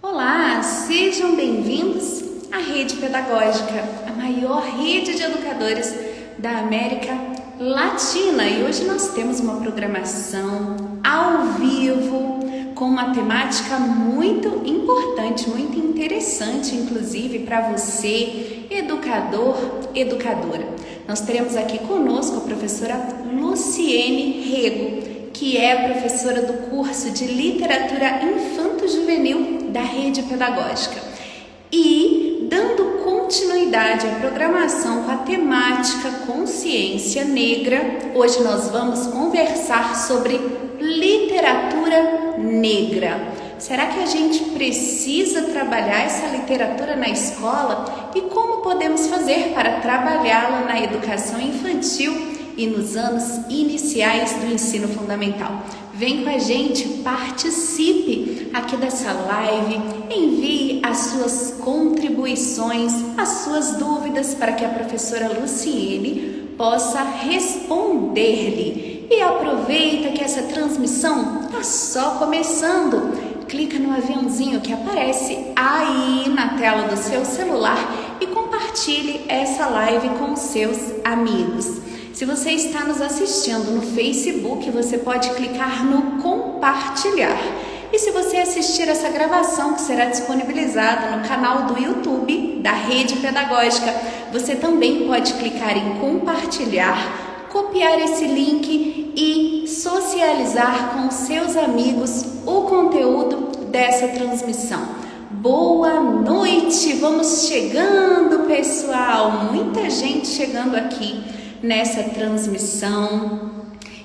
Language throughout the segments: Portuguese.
Olá, sejam bem-vindos à Rede Pedagógica, a maior rede de educadores da América Latina. E hoje nós temos uma programação ao vivo com uma temática muito importante, muito interessante, inclusive para você, educador, educadora. Nós teremos aqui conosco a professora Luciene Rego, que é professora do curso de Literatura Infanto-Juvenil da Rede Pedagógica. E, dando continuidade à programação com a temática Consciência Negra, hoje nós vamos conversar sobre literatura negra. Será que a gente precisa trabalhar essa literatura na escola? E como podemos fazer para trabalhá-la na educação infantil e nos anos iniciais do ensino fundamental? Vem com a gente, participe aqui dessa live, envie as suas contribuições, as suas dúvidas para que a professora Luciene possa responder-lhe. E aproveita que essa transmissão está só começando. Clica no aviãozinho que aparece aí na tela do seu celular e compartilhe essa live com os seus amigos. Se você está nos assistindo no Facebook, você pode clicar no compartilhar. E se você assistir essa gravação, que será disponibilizada no canal do YouTube da Rede Pedagógica, você também pode clicar em compartilhar, copiar esse link e socializar com seus amigos o conteúdo dessa transmissão. Boa noite! Vamos chegando, pessoal! Muita gente chegando aqui nessa transmissão.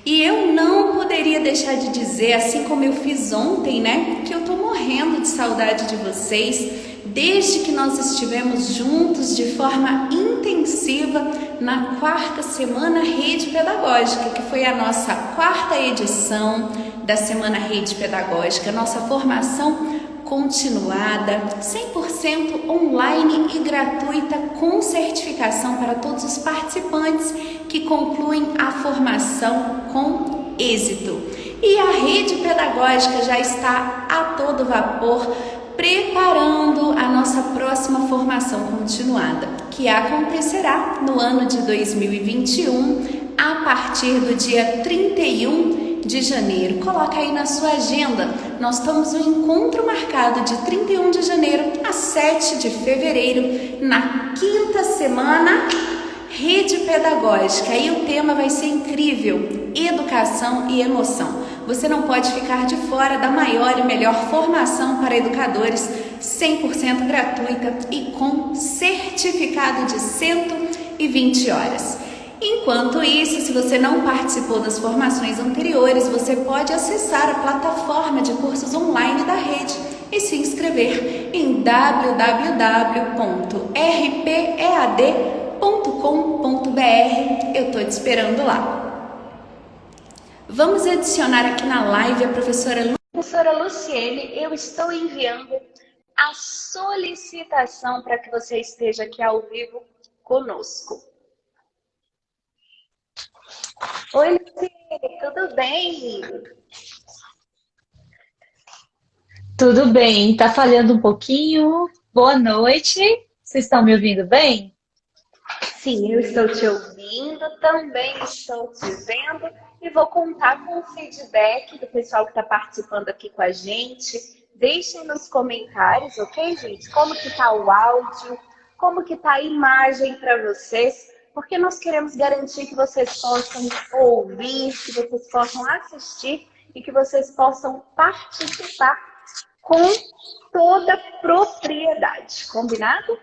E eu não poderia deixar de dizer, assim como eu fiz ontem, né, que eu tô morrendo de saudade de vocês, desde que nós estivemos juntos de forma intensiva na quarta semana Rede Pedagógica, que foi a nossa quarta edição da Semana Rede Pedagógica, nossa formação continuada, 100% online e gratuita, com certificação para todos os participantes que concluem a formação com êxito. E a Rede Pedagógica já está a todo vapor, preparando a nossa próxima formação continuada, que acontecerá no ano de 2021, a partir do dia 31 de janeiro. Coloca aí na sua agenda. Nós temos um encontro marcado de 31 de janeiro a 7 de fevereiro, na quinta semana Rede Pedagógica. E o tema vai ser incrível: educação e emoção. Você não pode ficar de fora da maior e melhor formação para educadores, 100% gratuita e com certificado de 120 horas. Enquanto isso, se você não participou das formações anteriores, você pode acessar a plataforma de cursos online da rede e se inscrever em www.rpead.com.br. Eu estou te esperando lá. Vamos adicionar aqui na live a professora Luciene. Eu estou enviando a solicitação para que você esteja aqui ao vivo conosco. Oi, Luciene, tudo bem? Tudo bem, tá falhando um pouquinho. Boa noite, vocês estão me ouvindo bem? Sim, eu estou te ouvindo, também estou te vendo e vou contar com o feedback do pessoal que está participando aqui com a gente. Deixem nos comentários, ok, gente? Como que tá o áudio, como que tá a imagem para vocês, porque nós queremos garantir que vocês possam ouvir, que vocês possam assistir e que vocês possam participar com toda propriedade. Combinado?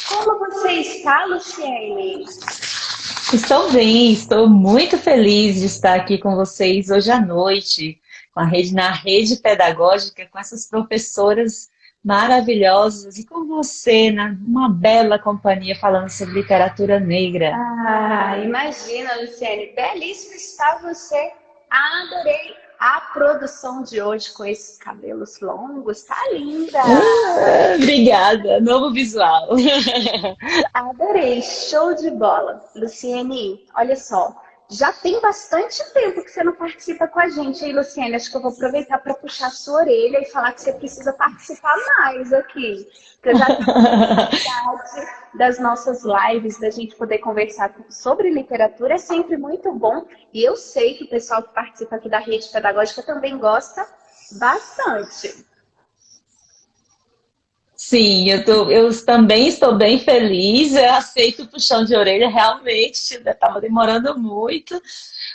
Como você está, Luciene? Estou bem, estou muito feliz de estar aqui com vocês hoje à noite, na rede pedagógica, com essas professoras maravilhosas e com você, numa bela companhia, falando sobre literatura negra. Ah, imagina, Luciene, belíssimo está você. Adorei a produção de hoje com esses cabelos longos, tá linda. Obrigada, novo visual. Adorei, show de bola. Luciene, olha só, já tem bastante tempo que você não participa com a gente aí, Luciane. Acho que eu vou aproveitar para puxar a sua orelha e falar que você precisa participar mais aqui. Porque eu já tenho saudade das nossas lives, da gente poder conversar sobre literatura, é sempre muito bom. E eu sei que o pessoal que participa aqui da rede pedagógica também gosta bastante. Sim, eu também estou bem feliz, eu aceito o puxão de orelha, realmente, estava demorando muito,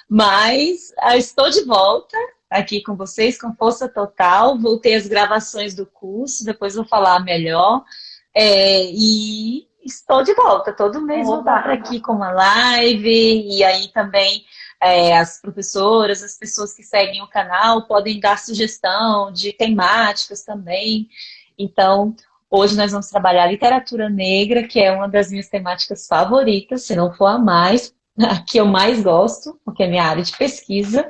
mas estou de volta aqui com vocês, com força total, voltei às gravações do curso, depois vou falar melhor, e estou de volta, todo mês vou estar por aqui com uma live, e aí também as professoras, as pessoas que seguem o canal podem dar sugestão de temáticas também, então... Hoje nós vamos trabalhar literatura negra, que é uma das minhas temáticas favoritas, se não for a mais, a que eu mais gosto, porque é minha área de pesquisa.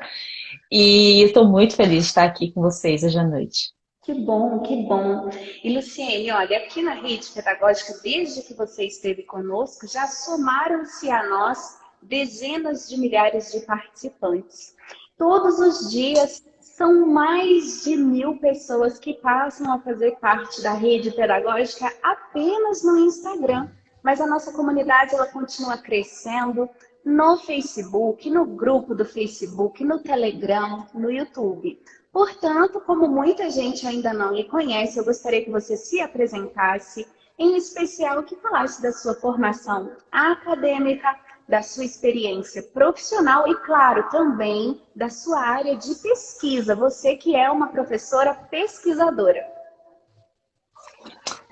E eu estou muito feliz de estar aqui com vocês hoje à noite. Que bom, que bom. E Luciene, olha, aqui na rede pedagógica, desde que você esteve conosco, já somaram-se a nós dezenas de milhares de participantes. Todos os dias são mais de 1.000 pessoas que passam a fazer parte da rede pedagógica apenas no Instagram. Mas a nossa comunidade ela continua crescendo no Facebook, no grupo do Facebook, no Telegram, no YouTube. Portanto, como muita gente ainda não lhe conhece, eu gostaria que você se apresentasse, em especial que falasse da sua formação acadêmica, da sua experiência profissional e, claro, também da sua área de pesquisa. Você que é uma professora pesquisadora.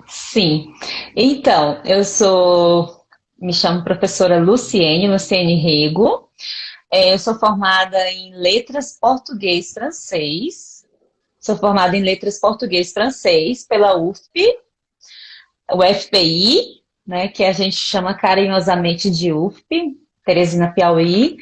Sim. Então, me chamo professora Luciene Rego. Eu sou formada em Letras Português-Francês. Sou formada em Letras Português-Francês pela UFP, UFPI, né, que a gente chama carinhosamente de UFP, Teresina, Piauí.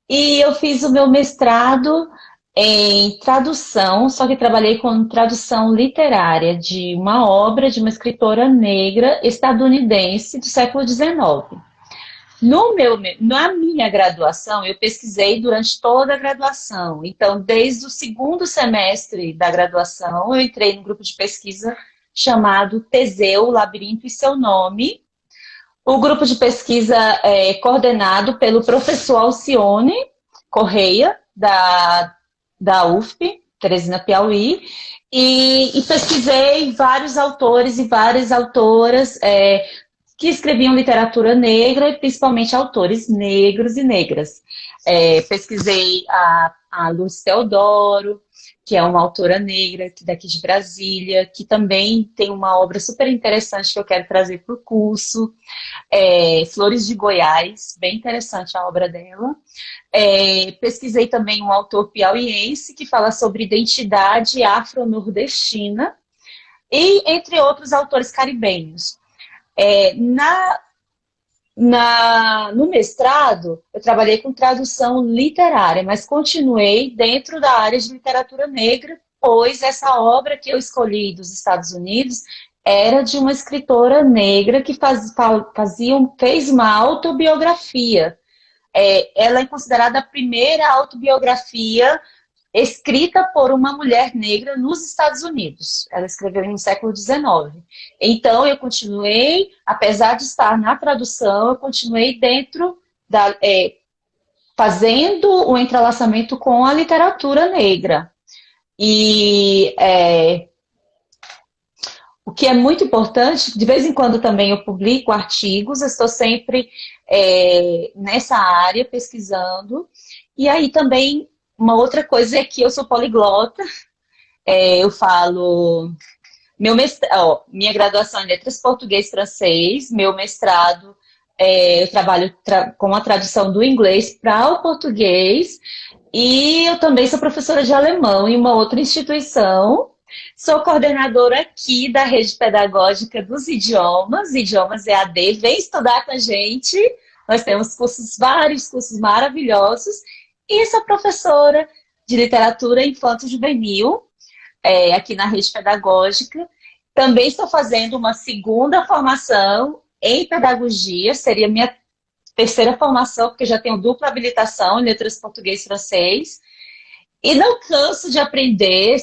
E eu fiz o meu mestrado em tradução, só que trabalhei com tradução literária de uma obra de uma escritora negra estadunidense do século XIX. Na minha graduação, eu pesquisei durante toda a graduação. Então, desde o segundo semestre da graduação, eu entrei no grupo de pesquisa chamado Teseu, Labirinto e Seu Nome. O grupo de pesquisa é coordenado pelo professor Alcione Correia, da UFP, Teresina, Piauí, e pesquisei vários autores e várias autoras que escreviam literatura negra, e principalmente autores negros e negras. Pesquisei a Luz Teodoro, que é uma autora negra daqui de Brasília, que também tem uma obra super interessante que eu quero trazer para o curso. Flores de Goiás, bem interessante a obra dela. Pesquisei também um autor piauiense que fala sobre identidade afro-nordestina, e entre outros autores caribenhos. No mestrado, eu trabalhei com tradução literária, mas continuei dentro da área de literatura negra, pois essa obra que eu escolhi dos Estados Unidos era de uma escritora negra que fez uma autobiografia. Ela é considerada a primeira autobiografia escrita por uma mulher negra nos Estados Unidos. Ela escreveu no século XIX. Então, eu continuei, apesar de estar na tradução, eu continuei dentro fazendo o entrelaçamento com a literatura negra. E o que é muito importante, de vez em quando também eu publico artigos, eu estou sempre nessa área pesquisando. E aí também, uma outra coisa é que eu sou poliglota, eu falo... minha graduação em Letras Português-Francês, meu mestrado, eu trabalho com a tradução do inglês para o português, e eu também sou professora de alemão em uma outra instituição. Sou coordenadora aqui da rede pedagógica dos idiomas EAD. Vem estudar com a gente. Nós temos vários cursos maravilhosos. E sou professora de literatura infanto-juvenil aqui na rede pedagógica. Também estou fazendo uma segunda formação em pedagogia. Seria minha terceira formação, porque já tenho dupla habilitação em letras português e francês. E não canso de aprender,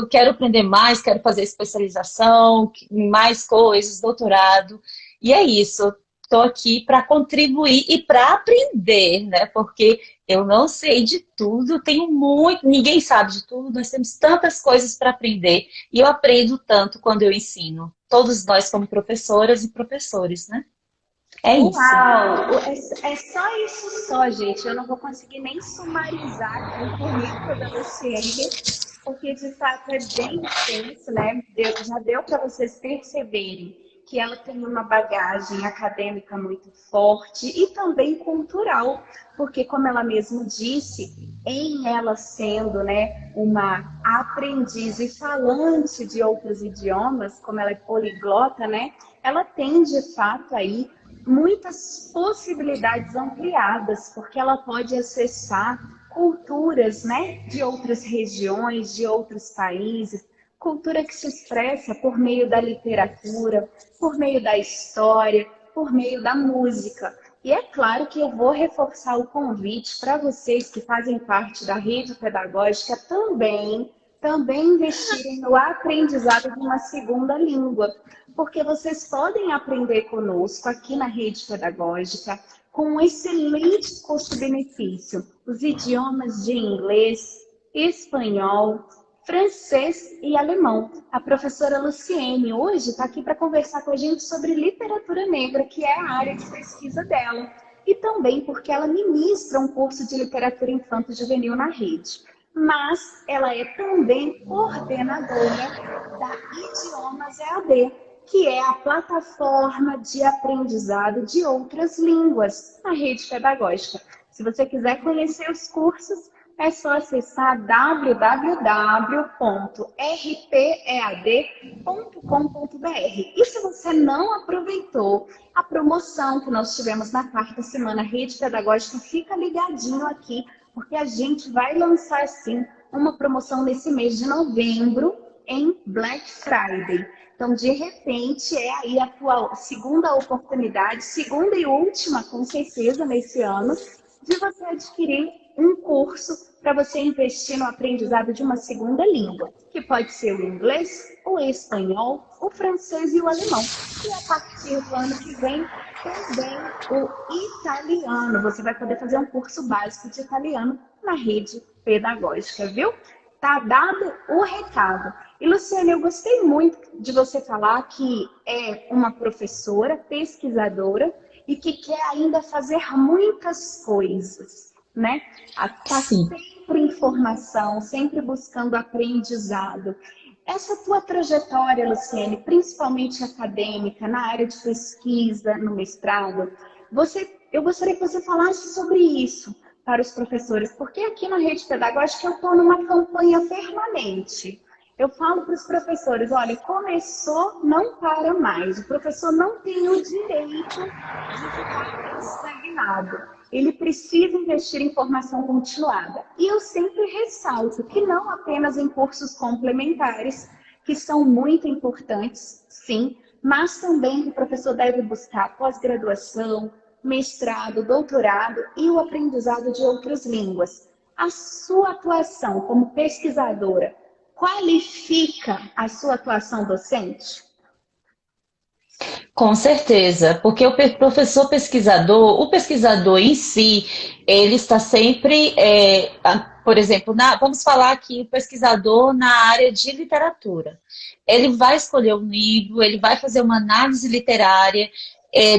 quero aprender mais, quero fazer especialização, mais coisas, doutorado. E é isso, estou aqui para contribuir e para aprender, né? Porque eu não sei de tudo, tenho muito, ninguém sabe de tudo, nós temos tantas coisas para aprender. E eu aprendo tanto quando eu ensino. Todos nós como professoras e professores, né? É isso. Uau! É só isso só, gente. Eu não vou conseguir nem sumarizar aqui o currículo da Luciene, porque de fato é bem extenso, né? Já deu para vocês perceberem que ela tem uma bagagem acadêmica muito forte e também cultural, porque como ela mesma disse, em ela sendo, né, uma aprendiz e falante de outros idiomas, como ela é poliglota, né, ela tem de fato aí muitas possibilidades ampliadas, porque ela pode acessar culturas, né, de outras regiões, de outros países, cultura que se expressa por meio da literatura, por meio da história, por meio da música. E é claro que eu vou reforçar o convite para vocês que fazem parte da rede pedagógica também investirem no aprendizado de uma segunda língua, porque vocês podem aprender conosco aqui na rede pedagógica com um excelente custo-benefício, os idiomas de inglês, espanhol, francês e alemão. A professora Luciene hoje está aqui para conversar com a gente sobre literatura negra, que é a área de pesquisa dela, e também porque ela ministra um curso de literatura infanto-juvenil na rede. Mas ela é também coordenadora da Idiomas EAD, que é a plataforma de aprendizado de outras línguas na rede pedagógica. Se você quiser conhecer os cursos, é só acessar www.rpead.com.br. E se você não aproveitou a promoção que nós tivemos na quarta semana Rede Pedagógica, fica ligadinho aqui, porque a gente vai lançar, sim, uma promoção nesse mês de novembro em Black Friday. Então, de repente, é aí a tua segunda oportunidade, segunda e última, com certeza, nesse ano, de você adquirir um curso para você investir no aprendizado de uma segunda língua, que pode ser o inglês, o espanhol, o francês e o alemão. E a partir do ano que vem, também o italiano. Você vai poder fazer um curso básico de italiano na rede pedagógica, viu? Tá dado o recado. E, Luciane, eu gostei muito de você falar que é uma professora, pesquisadora e que quer ainda fazer muitas coisas, né? Tá sempre em formação, sempre buscando aprendizado. Essa tua trajetória, Luciane, principalmente acadêmica, na área de pesquisa, no mestrado, eu gostaria que você falasse sobre isso para os professores, porque aqui na rede pedagógica eu estou numa campanha permanente. Eu falo para os professores, olha, começou, não para mais. O professor não tem o direito de ficar estagnado. Ele precisa investir em formação continuada. E eu sempre ressalto que não apenas em cursos complementares, que são muito importantes, sim, mas também o professor deve buscar pós-graduação, mestrado, doutorado e o aprendizado de outras línguas. A sua atuação como pesquisadora qualifica a sua atuação docente? Com certeza, porque o professor pesquisador, o pesquisador em si, ele está sempre, por exemplo, vamos falar aqui o pesquisador na área de literatura. Ele vai escolher um livro, ele vai fazer uma análise literária,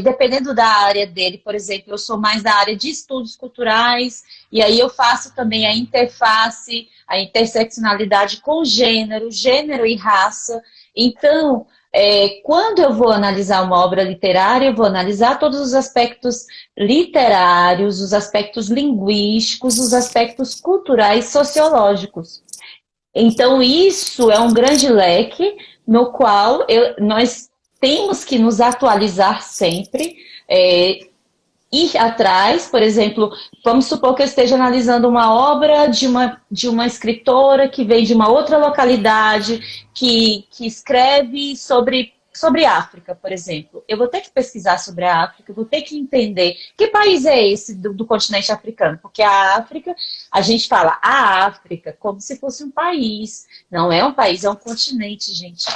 dependendo da área dele. Por exemplo, eu sou mais da área de estudos culturais, e aí eu faço também a interface, a interseccionalidade com gênero e raça. Então, quando eu vou analisar uma obra literária, eu vou analisar todos os aspectos literários, os aspectos linguísticos, os aspectos culturais, sociológicos. Então, isso é um grande leque no qual nós temos que nos atualizar sempre, ir atrás. Por exemplo, vamos supor que eu esteja analisando uma obra de uma escritora que vem de uma outra localidade, que escreve sobre sobre a África, por exemplo. Eu vou ter que pesquisar sobre a África, eu vou ter que entender que país é esse do continente africano, porque a África, a gente fala a África como se fosse um país. Não é um país, é um continente, gente.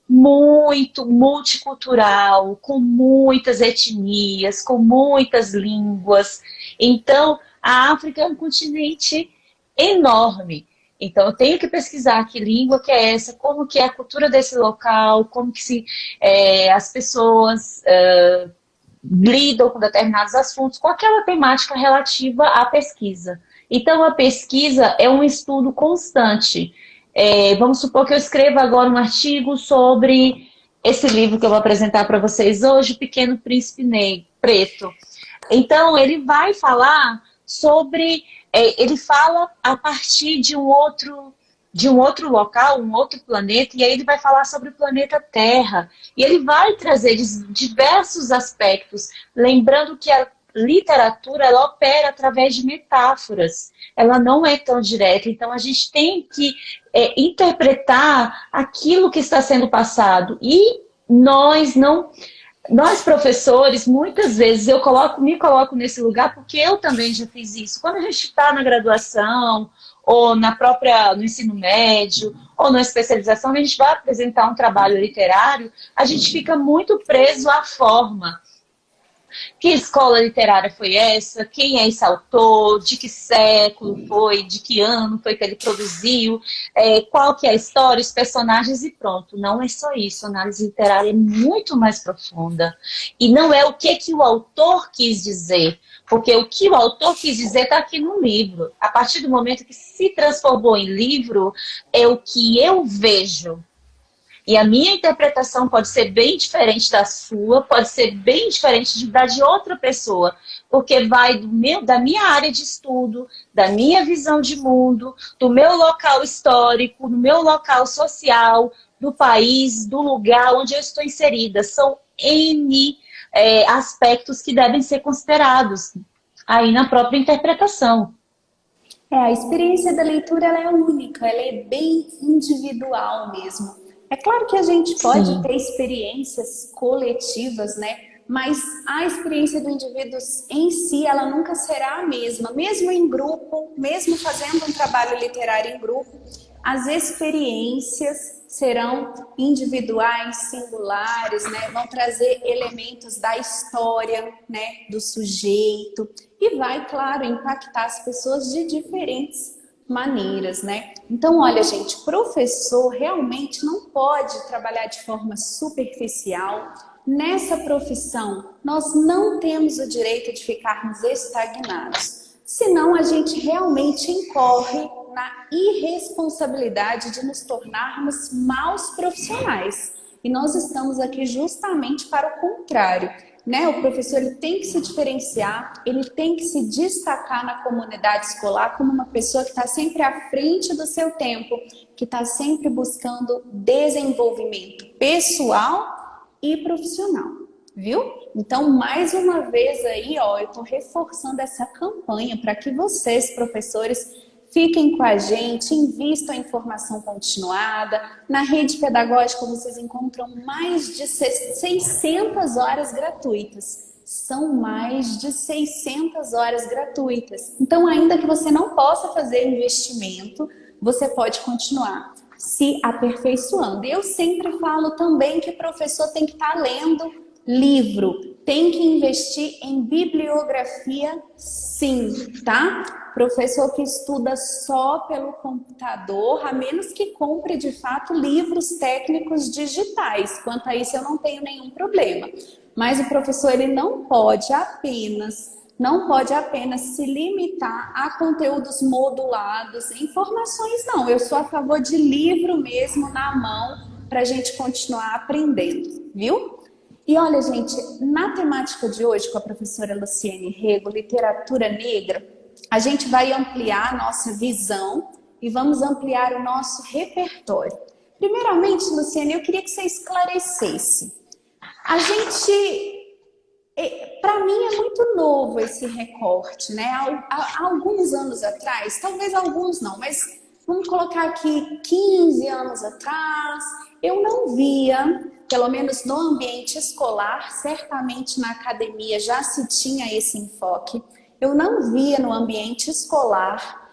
Muito multicultural, com muitas etnias, com muitas línguas. Então, a África é um continente enorme. Então, eu tenho que pesquisar que língua que é essa, como que é a cultura desse local, como que as pessoas lidam com determinados assuntos, com aquela temática relativa à pesquisa. Então, a pesquisa é um estudo constante. Vamos supor que eu escreva agora um artigo sobre esse livro que eu vou apresentar para vocês hoje, O Pequeno Príncipe Preto. Então, ele vai falar sobre... ele fala a partir de um outro local, um outro planeta, e aí ele vai falar sobre o planeta Terra. E ele vai trazer diversos aspectos, lembrando que a literatura ela opera através de metáforas. Ela não é tão direta, então a gente tem que interpretar aquilo que está sendo passado. E nós, professores, muitas vezes me coloco nesse lugar porque eu também já fiz isso. Quando a gente está na graduação, ou no ensino médio, ou na especialização, a gente vai apresentar um trabalho literário, a gente fica muito preso à forma. Que escola literária foi essa? Quem é esse autor? De que século foi? De que ano foi que ele produziu? Qual que é a história, os personagens e pronto. Não é só isso. A análise literária é muito mais profunda. E não é o que o autor quis dizer. Porque o que o autor quis dizer está aqui no livro. A partir do momento que se transformou em livro, é o que eu vejo. E a minha interpretação pode ser bem diferente da sua, pode ser bem diferente da de outra pessoa, porque vai da minha área de estudo, da minha visão de mundo, do meu local histórico, do meu local social, do país, do lugar onde eu estou inserida. São N aspectos que devem ser considerados aí na própria interpretação. A experiência da leitura ela é única, ela é bem individual mesmo. É claro que a gente pode ter experiências coletivas, né? Mas a experiência do indivíduo em si, ela nunca será a mesma. Mesmo em grupo, mesmo fazendo um trabalho literário em grupo, as experiências serão individuais, singulares, né? Vão trazer elementos da história, né? Do sujeito. E vai, claro, impactar as pessoas de diferentes maneiras, né? Então, olha, gente, professor realmente não pode trabalhar de forma superficial. Nessa profissão, nós não temos o direito de ficarmos estagnados. Senão, a gente realmente incorre na irresponsabilidade de nos tornarmos maus profissionais. E nós estamos aqui justamente para o contrário. Né? O professor ele tem que se diferenciar, ele tem que se destacar na comunidade escolar como uma pessoa que está sempre à frente do seu tempo, que está sempre buscando desenvolvimento pessoal e profissional, viu? Então, mais uma vez aí, ó, eu estou reforçando essa campanha para que vocês, professores, fiquem com a gente, invistam em formação continuada. Na rede pedagógica vocês encontram mais de 600 horas gratuitas. São mais de 600 horas gratuitas. Então, ainda que você não possa fazer investimento, você pode continuar se aperfeiçoando. Eu sempre falo também que o professor tem que estar lendo livro, tem que investir em bibliografia, sim, tá? Professor que estuda só pelo computador, a menos que compre de fato livros técnicos digitais. Quanto a isso eu não tenho nenhum problema. Mas o professor ele não pode apenas se limitar a conteúdos modulados, informações não. Eu sou a favor de livro mesmo na mão para a gente continuar aprendendo, viu? E olha, gente, na temática de hoje com a professora Luciene Rego, literatura negra, a gente vai ampliar a nossa visão e vamos ampliar o nosso repertório. Primeiramente, Luciene, eu queria que você esclarecesse. A gente, para mim é muito novo esse recorte, né? Há alguns anos atrás, talvez alguns não, mas vamos colocar aqui 15 anos atrás, eu não via pelo menos no ambiente escolar, certamente na academia já se tinha esse enfoque. Eu não via no ambiente escolar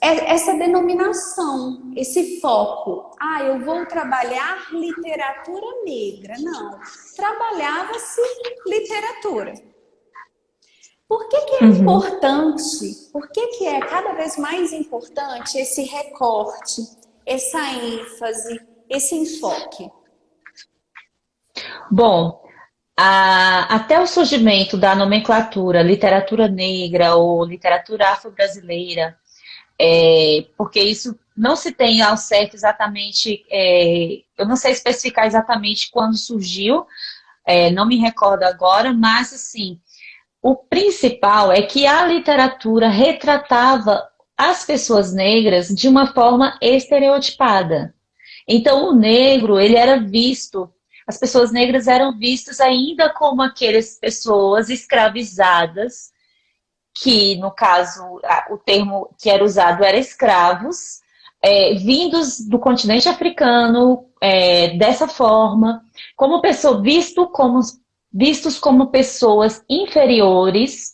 essa denominação, esse foco. Ah, eu vou trabalhar literatura negra. Não, trabalhava-se literatura. Por que que é importante? Por que que é cada vez mais importante esse recorte, essa ênfase, esse enfoque? Bom, até o surgimento da nomenclatura literatura negra ou literatura afro-brasileira, porque isso não se tem ao certo exatamente, eu não sei especificar exatamente quando surgiu, não me recordo agora, mas assim, o principal é que a literatura retratava as pessoas negras de uma forma estereotipada. Então, o negro, ele era visto, as pessoas negras eram vistas ainda como aquelas pessoas escravizadas, que, no caso, o termo que era usado era escravos, vindos do continente africano, dessa forma, como vistos como pessoas inferiores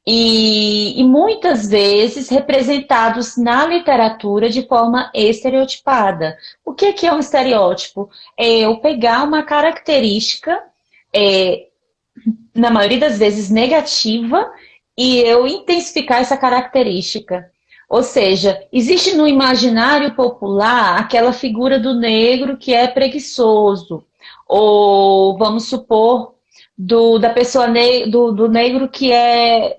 e muitas vezes representados na literatura de forma estereotipada. O que é um estereótipo? É eu pegar uma característica, na maioria das vezes negativa, e eu intensificar essa característica. Ou seja, existe no imaginário popular aquela figura do negro que é preguiçoso, ou vamos supor, da pessoa do negro que é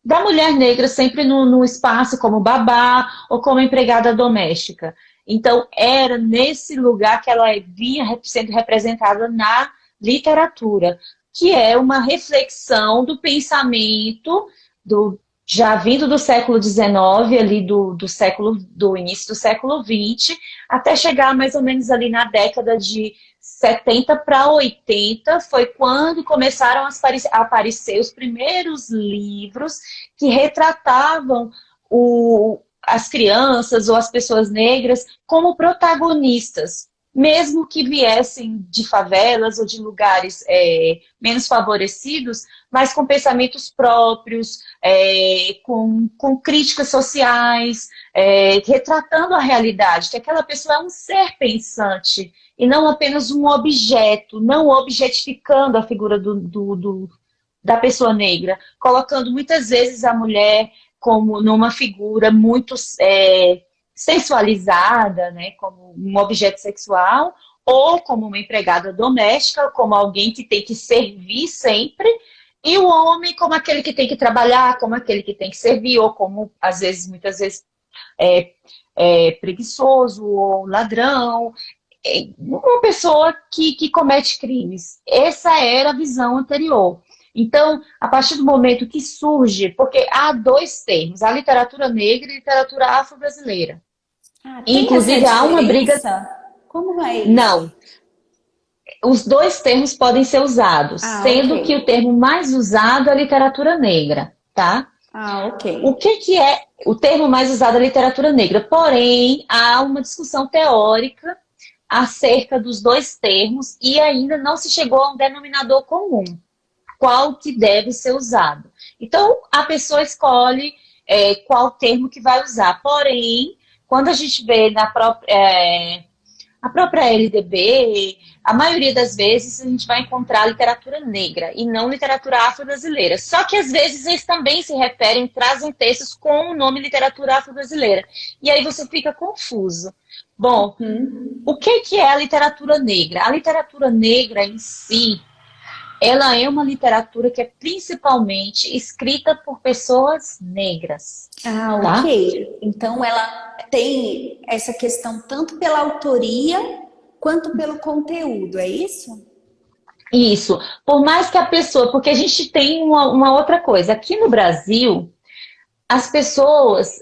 da mulher negra sempre no espaço como babá ou como empregada doméstica. Então, era nesse lugar que ela vinha sendo representada na literatura, que é uma reflexão do pensamento já vindo do século XIX, ali do início do século XX, até chegar mais ou menos ali na década de 70 para 80, foi quando começaram a aparecer os primeiros livros que retratavam as crianças ou as pessoas negras como protagonistas, mesmo que viessem de favelas ou de lugares menos favorecidos, mas com pensamentos próprios, com críticas sociais, retratando a realidade, que aquela pessoa é um ser pensante e não apenas um objeto, não objetificando a figura da pessoa negra, colocando muitas vezes a mulher como numa figura muito sensualizada, né, como um objeto sexual, ou como uma empregada doméstica, como alguém que tem que servir sempre, e o homem como aquele que tem que trabalhar, como aquele que tem que servir, ou como, muitas vezes, preguiçoso, ou ladrão, uma pessoa que comete crimes. Essa era a visão anterior. Então, a partir do momento que surge, porque há dois termos, a literatura negra e a literatura afro-brasileira. Tem Inclusive, essa há uma briga. diferença? Como é isso? Não. Os dois termos podem ser usados, sendo ok. que o termo mais usado é a literatura negra, tá? Ok. O que é o termo mais usado é a literatura negra? Porém, há uma discussão teórica acerca dos dois termos e ainda não se chegou a um denominador comum. Qual que deve ser usado? Então, a pessoa escolhe qual termo que vai usar. Porém, quando a gente vê a própria LDB, a maioria das vezes a gente vai encontrar literatura negra e não literatura afro-brasileira. Só que às vezes eles também se referem, trazem textos com o nome literatura afro-brasileira. E aí você fica confuso. Bom, o que é a literatura negra? A literatura negra em si, ela é uma literatura que é principalmente escrita por pessoas negras. Ok. Então ela tem essa questão tanto pela autoria quanto pelo conteúdo, é isso? Isso. Por mais que a pessoa... Porque a gente tem uma outra coisa. Aqui no Brasil, as pessoas...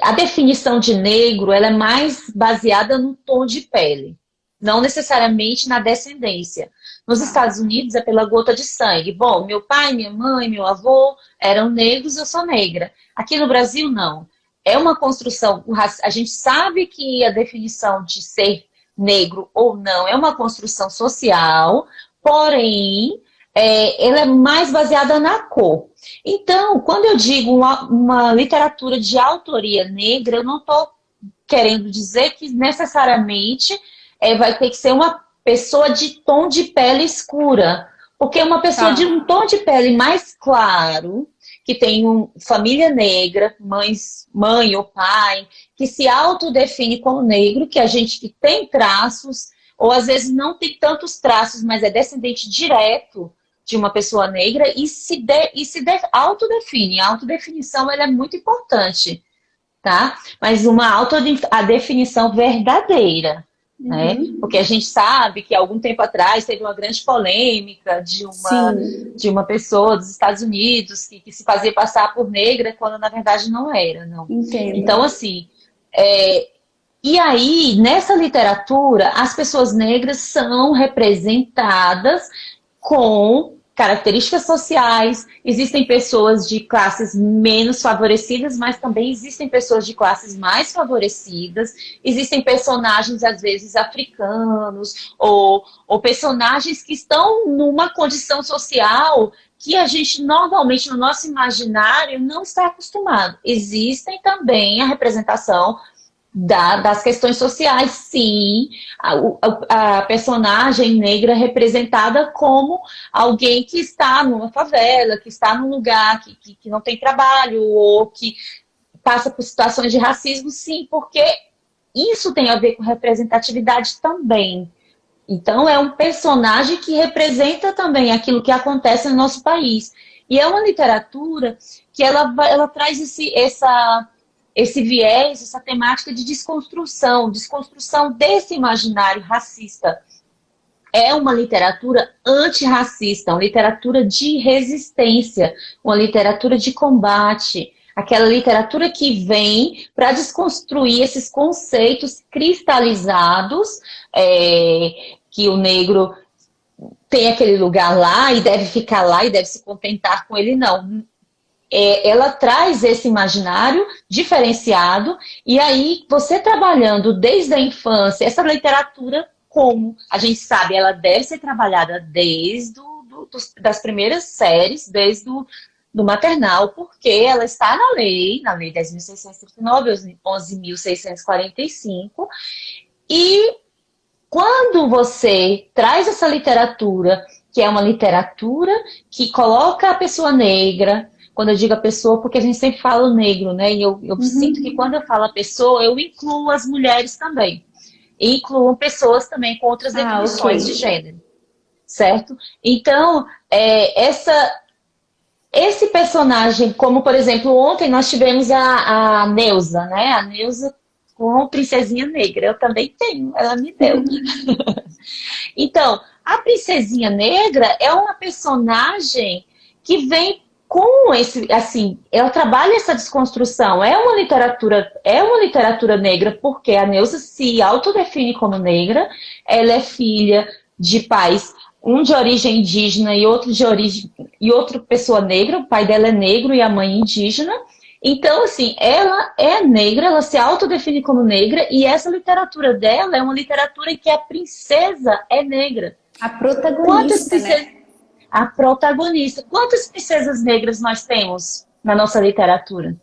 A definição de negro, ela é mais baseada no tom de pele. Não necessariamente na descendência. Nos Estados Unidos é pela gota de sangue. Bom, meu pai, minha mãe, meu avô eram negros, eu sou negra. Aqui no Brasil, não. É uma construção. A gente sabe que a definição de ser negro ou não, é uma construção social, porém, ela é mais baseada na cor. Então, quando eu digo uma literatura de autoria negra, eu não estou querendo dizer que necessariamente vai ter que ser uma pessoa de tom de pele escura. Porque uma pessoa de Tá. um tom de pele mais claro, que tem família negra, mãe ou pai, que se autodefine como negro, que a gente que tem traços, ou às vezes não tem tantos traços, mas é descendente direto de uma pessoa negra e autodefine. A autodefinição ela é muito importante, tá? Mas a definição verdadeira, né? Uhum. Porque a gente sabe que algum tempo atrás teve uma grande polêmica Sim, de uma pessoa dos Estados Unidos que se fazia passar por negra quando na verdade não era, não. entendo. Então, assim, e aí, nessa literatura, as pessoas negras são representadas com características sociais. Existem pessoas de classes menos favorecidas, mas também existem pessoas de classes mais favorecidas. Existem personagens, às vezes, africanos, ou personagens que estão numa condição social que a gente normalmente no nosso imaginário não está acostumado. Existem também a representação das questões sociais, sim. A personagem negra representada como alguém que está numa favela, que está num lugar que não tem trabalho, ou que passa por situações de racismo, sim, porque isso tem a ver com representatividade também. Então, é um personagem que representa também aquilo que acontece no nosso país. E é uma literatura que ela traz esse viés, essa temática de desconstrução desse imaginário racista. É uma literatura antirracista, uma literatura de resistência, uma literatura de combate, aquela literatura que vem para desconstruir esses conceitos cristalizados, que o negro tem aquele lugar lá e deve ficar lá e deve se contentar com ele, não. Ela traz esse imaginário diferenciado, e aí você trabalhando desde a infância, essa literatura, como a gente sabe, ela deve ser trabalhada desde das primeiras séries, desde do maternal, porque ela está na lei 10.639, 11.645, e quando você traz essa literatura, que é uma literatura que coloca a pessoa negra, quando eu digo a pessoa, porque a gente sempre fala o negro, né? E eu sinto que Uhum. quando eu falo a pessoa, eu incluo as mulheres também. E incluo pessoas também com outras Ah, ok. definições de gênero, certo? Então, esse personagem, como por exemplo, ontem nós tivemos a Neuza, né? A Neuza com Princesinha Negra. Eu também tenho, ela me deu. Então, a Princesinha Negra é uma personagem que vem com esse, assim, ela trabalha essa desconstrução. É uma literatura negra porque a Neuza se autodefine como negra. Ela é filha de pais, um de origem indígena e outro de origem e outra pessoa negra. O pai dela é negro e a mãe indígena. Então, assim, ela é negra, ela se autodefine como negra, e essa literatura dela é uma literatura em que a princesa é negra. A Quantas protagonista, princesas... né? A protagonista. Quantas princesas negras nós temos na nossa literatura?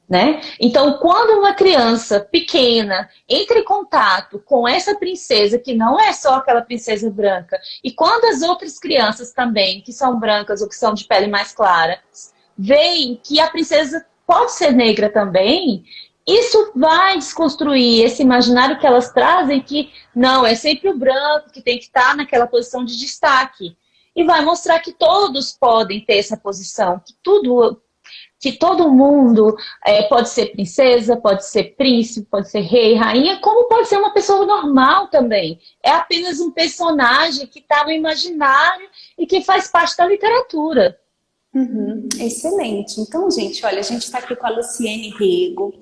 Né? Então, quando uma criança pequena entra em contato com essa princesa, que não é só aquela princesa branca, e quando as outras crianças também, que são brancas ou que são de pele mais clara, veem que a princesa pode ser negra também, isso vai desconstruir esse imaginário que elas trazem, que não, é sempre o branco que tem que estar naquela posição de destaque. E vai mostrar que todos podem ter essa posição, que todo mundo pode ser princesa, pode ser príncipe, pode ser rei, rainha, como pode ser uma pessoa normal também. É apenas um personagem que está no imaginário e que faz parte da literatura. Uhum, excelente. Então, gente, olha, a gente está aqui com a Luciene Rego,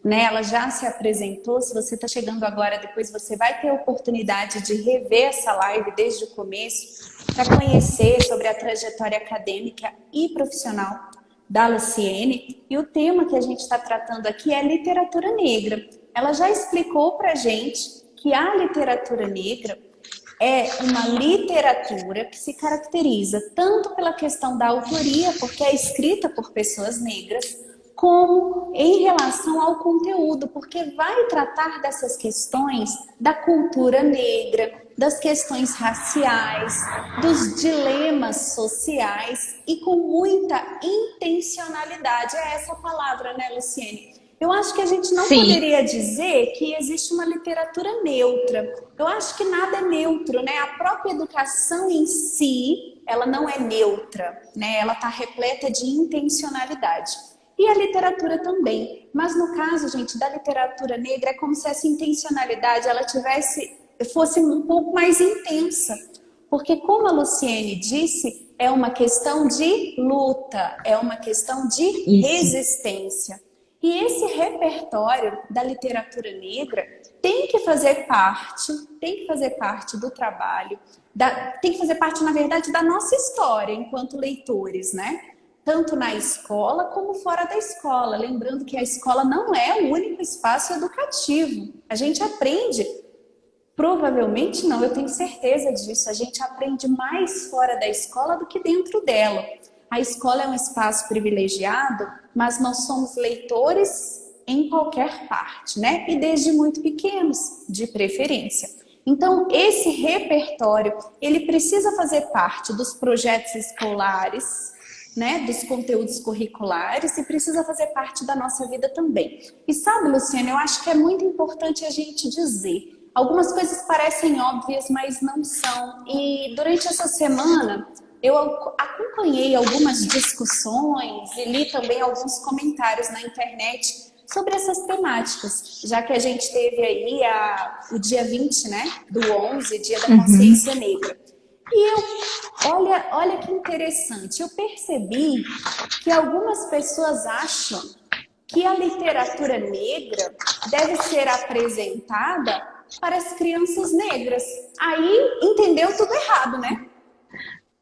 né? Ela já se apresentou. Se você está chegando agora, depois você vai ter a oportunidade de rever essa live desde o começo para conhecer sobre a trajetória acadêmica e profissional da Luciene. E o tema que a gente está tratando aqui é literatura negra. Ela já explicou para a gente que a literatura negra é uma literatura que se caracteriza tanto pela questão da autoria, porque é escrita por pessoas negras, como em relação ao conteúdo, porque vai tratar dessas questões da cultura negra, das questões raciais, dos dilemas sociais e com muita intencionalidade. É essa palavra, né, Luciene? Eu acho que a gente não poderia dizer que existe uma literatura neutra. Eu acho que nada é neutro, né? A própria educação em si, ela não é neutra, né? Ela está repleta de intencionalidade. E a literatura também. Mas no caso, gente, da literatura negra, é como se essa intencionalidade ela fosse um pouco mais intensa. Porque, como a Luciene disse, é uma questão de luta, é uma questão de resistência. E esse repertório da literatura negra tem que fazer parte do trabalho, tem que fazer parte, na verdade, da nossa história enquanto leitores, né? Tanto na escola como fora da escola. Lembrando que a escola não é o único espaço educativo. A gente aprende, provavelmente não, eu tenho certeza disso, a gente aprende mais fora da escola do que dentro dela. A escola é um espaço privilegiado, mas nós somos leitores em qualquer parte, né? E desde muito pequenos, de preferência. Então, esse repertório, ele precisa fazer parte dos projetos escolares, né? Dos conteúdos curriculares e precisa fazer parte da nossa vida também. E sabe, Luciana, eu acho que é muito importante a gente dizer. Algumas coisas parecem óbvias, mas não são. E durante essa semana eu acompanhei algumas discussões e li também alguns comentários na internet sobre essas temáticas, já que a gente teve aí o dia 20, né, do 11, Dia da Consciência Negra. E olha que interessante, eu percebi que algumas pessoas acham que a literatura negra deve ser apresentada para as crianças negras. Aí entendeu tudo errado, né?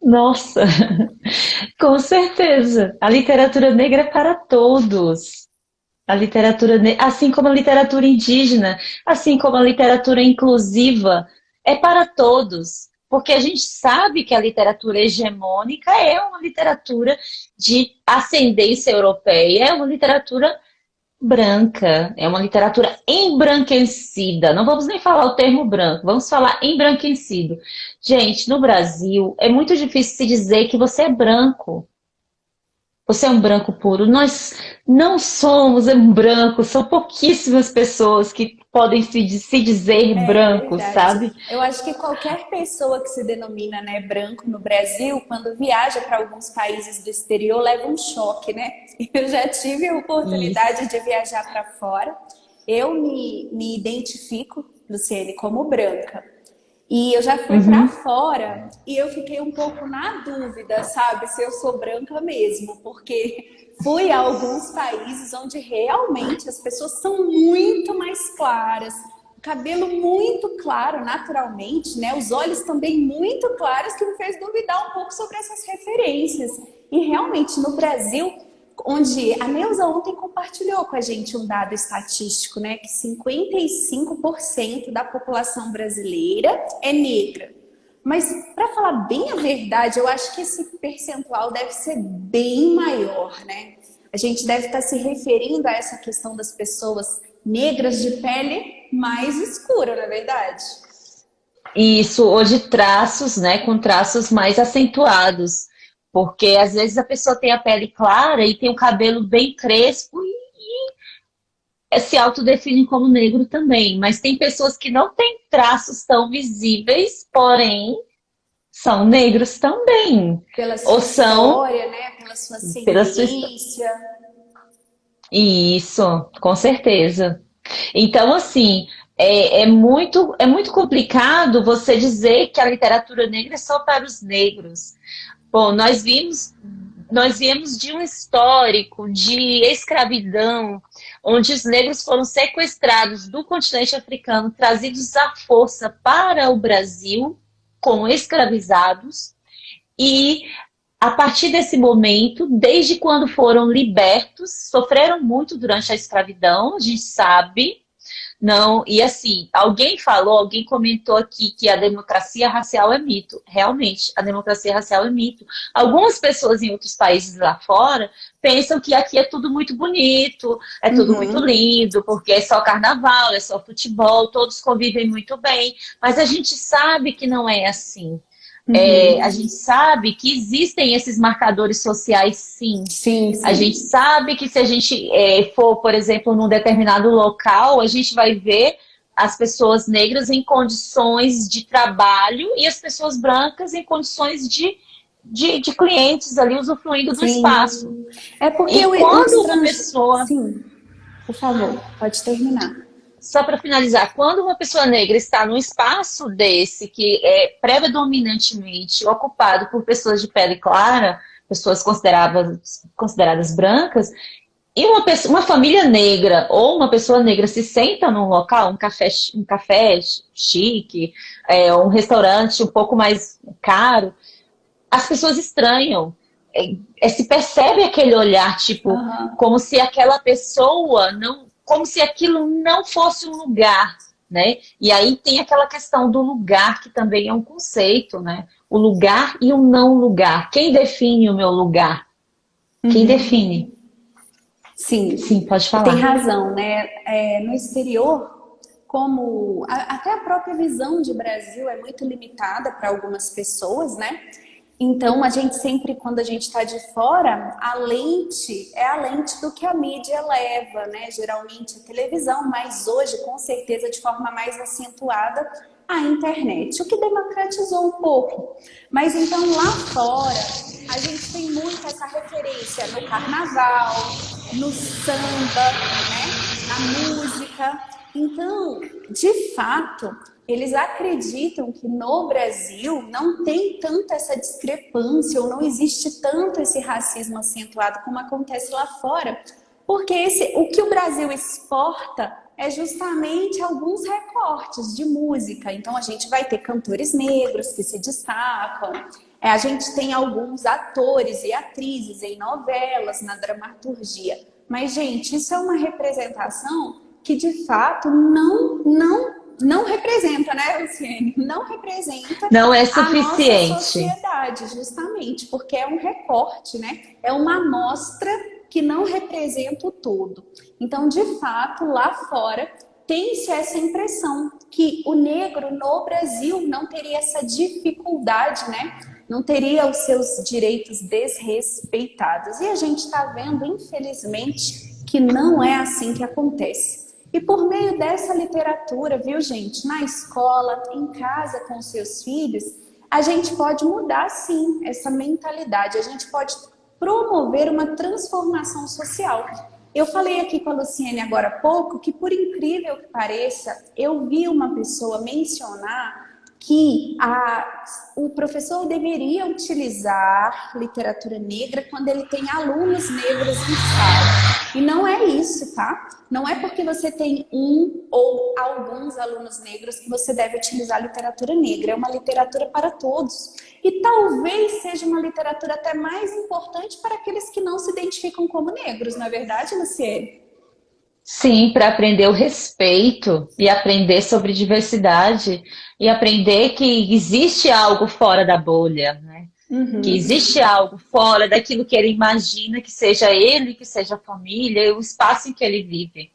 Nossa, com certeza. A literatura negra é para todos. A literatura, assim como a literatura indígena, assim como a literatura inclusiva, é para todos. Porque a gente sabe que a literatura hegemônica é uma literatura de ascendência europeia, é uma literatura branca, é uma literatura embranquecida. Não vamos nem falar o termo branco, vamos falar embranquecido. Gente, no Brasil é muito difícil se dizer que você é branco. Você é um branco puro. Nós não somos um branco, são pouquíssimas pessoas que podem se dizer brancos, sabe? Eu acho que qualquer pessoa que se denomina, né, branco no Brasil, quando viaja para alguns países do exterior, leva um choque, né? Eu já tive a oportunidade de viajar para fora. Eu me identifico, Luciene, como branca. E eu já fui para fora e eu fiquei um pouco na dúvida, sabe, se eu sou branca mesmo, porque fui a alguns países onde realmente as pessoas são muito mais claras, o cabelo muito claro naturalmente, né, os olhos também muito claros, que me fez duvidar um pouco sobre essas referências. E realmente no Brasil, onde a Neuza ontem compartilhou com a gente um dado estatístico, né, que 55% da população brasileira é negra. Mas, para falar bem a verdade, eu acho que esse percentual deve ser bem maior, né? A gente deve estar se referindo a essa questão das pessoas negras de pele mais escura, não é verdade? Isso, ou de traços, né, com traços mais acentuados. Porque às vezes a pessoa tem a pele clara e tem o cabelo bem crespo e se autodefine como negro também. Mas tem pessoas que não têm traços tão visíveis, porém são negros também. Pela sua história, né? Pela sua ascendência. Isso, com certeza. Então, assim, é muito complicado você dizer que a literatura negra é só para os negros. Bom, nós viemos de um histórico de escravidão, onde os negros foram sequestrados do continente africano, trazidos à força para o Brasil, como escravizados, e a partir desse momento, desde quando foram libertos, sofreram muito durante a escravidão, a gente sabe, Não, e assim, alguém comentou aqui que a democracia racial é mito. Realmente, a democracia racial é mito. Algumas pessoas em outros países lá fora pensam que aqui é tudo muito bonito, é tudo muito Uhum. lindo, porque é só carnaval, é só futebol, todos convivem muito bem. Mas a gente sabe que não é assim. A Uhum. gente sabe que existem esses marcadores sociais, sim. Sim, A gente sim. sabe que se a gente for, por exemplo, num determinado local, a gente vai ver as pessoas negras em condições de trabalho e as pessoas brancas em condições de clientes ali usufruindo do espaço. Sim. É porque E o quando uma estrangeiro. pessoa Sim, por favor, pode terminar. Só para finalizar, quando uma pessoa negra está num espaço desse que é predominantemente ocupado por pessoas de pele clara, pessoas consideradas brancas, e uma família negra ou uma pessoa negra se senta num local, um café chique, um restaurante um pouco mais caro, as pessoas estranham. Se percebe aquele olhar, tipo, Aham. como se aquela pessoa não, como se aquilo não fosse um lugar, né? E aí tem aquela questão do lugar, que também é um conceito, né? O lugar e o não lugar. Quem define o meu lugar? Quem Uhum. define? Sim, Sim, pode tem falar. razão, né? No exterior, até a própria visão de Brasil é muito limitada para algumas pessoas, né? Então, a gente sempre, quando a gente está de fora, a lente é a lente do que a mídia leva, né? Geralmente a televisão, mas hoje, com certeza, de forma mais acentuada, a internet, o que democratizou um pouco. Mas então, lá fora, a gente tem muito essa referência no carnaval, no samba, né? Na música. Então, de fato, eles acreditam que no Brasil não tem tanta essa discrepância ou não existe tanto esse racismo acentuado como acontece lá fora, porque o que o Brasil exporta é justamente alguns recortes de música. Então a gente vai ter cantores negros que se destacam, a gente tem alguns atores e atrizes em novelas, na dramaturgia. Mas, gente, isso é uma representação que de fato não representa, né, Luciene? Não representa Não é a nossa suficiente. sociedade, justamente, porque é um recorte, né? É uma amostra que não representa o todo. Então, de fato, lá fora tem-se essa impressão que o negro no Brasil não teria essa dificuldade, né? Não teria os seus direitos desrespeitados. E a gente está vendo, infelizmente, que não é assim que acontece. E por meio dessa literatura, viu, gente, na escola, em casa com os seus filhos, a gente pode mudar, sim, essa mentalidade. A gente pode promover uma transformação social. Eu falei aqui com a Luciene agora há pouco que, por incrível que pareça, eu vi uma pessoa mencionar que o professor deveria utilizar literatura negra quando ele tem alunos negros em sala. E não é isso, tá? Não é porque você tem um ou alguns alunos negros que você deve utilizar literatura negra. É uma literatura para todos. E talvez seja uma literatura até mais importante para aqueles que não se identificam como negros, não é verdade, Luciene? Sim, para aprender o respeito e aprender sobre diversidade e aprender que existe algo fora da bolha, né? Que Uhum. existe algo fora daquilo que ele imagina que seja ele, que seja a família e o espaço em que ele vive.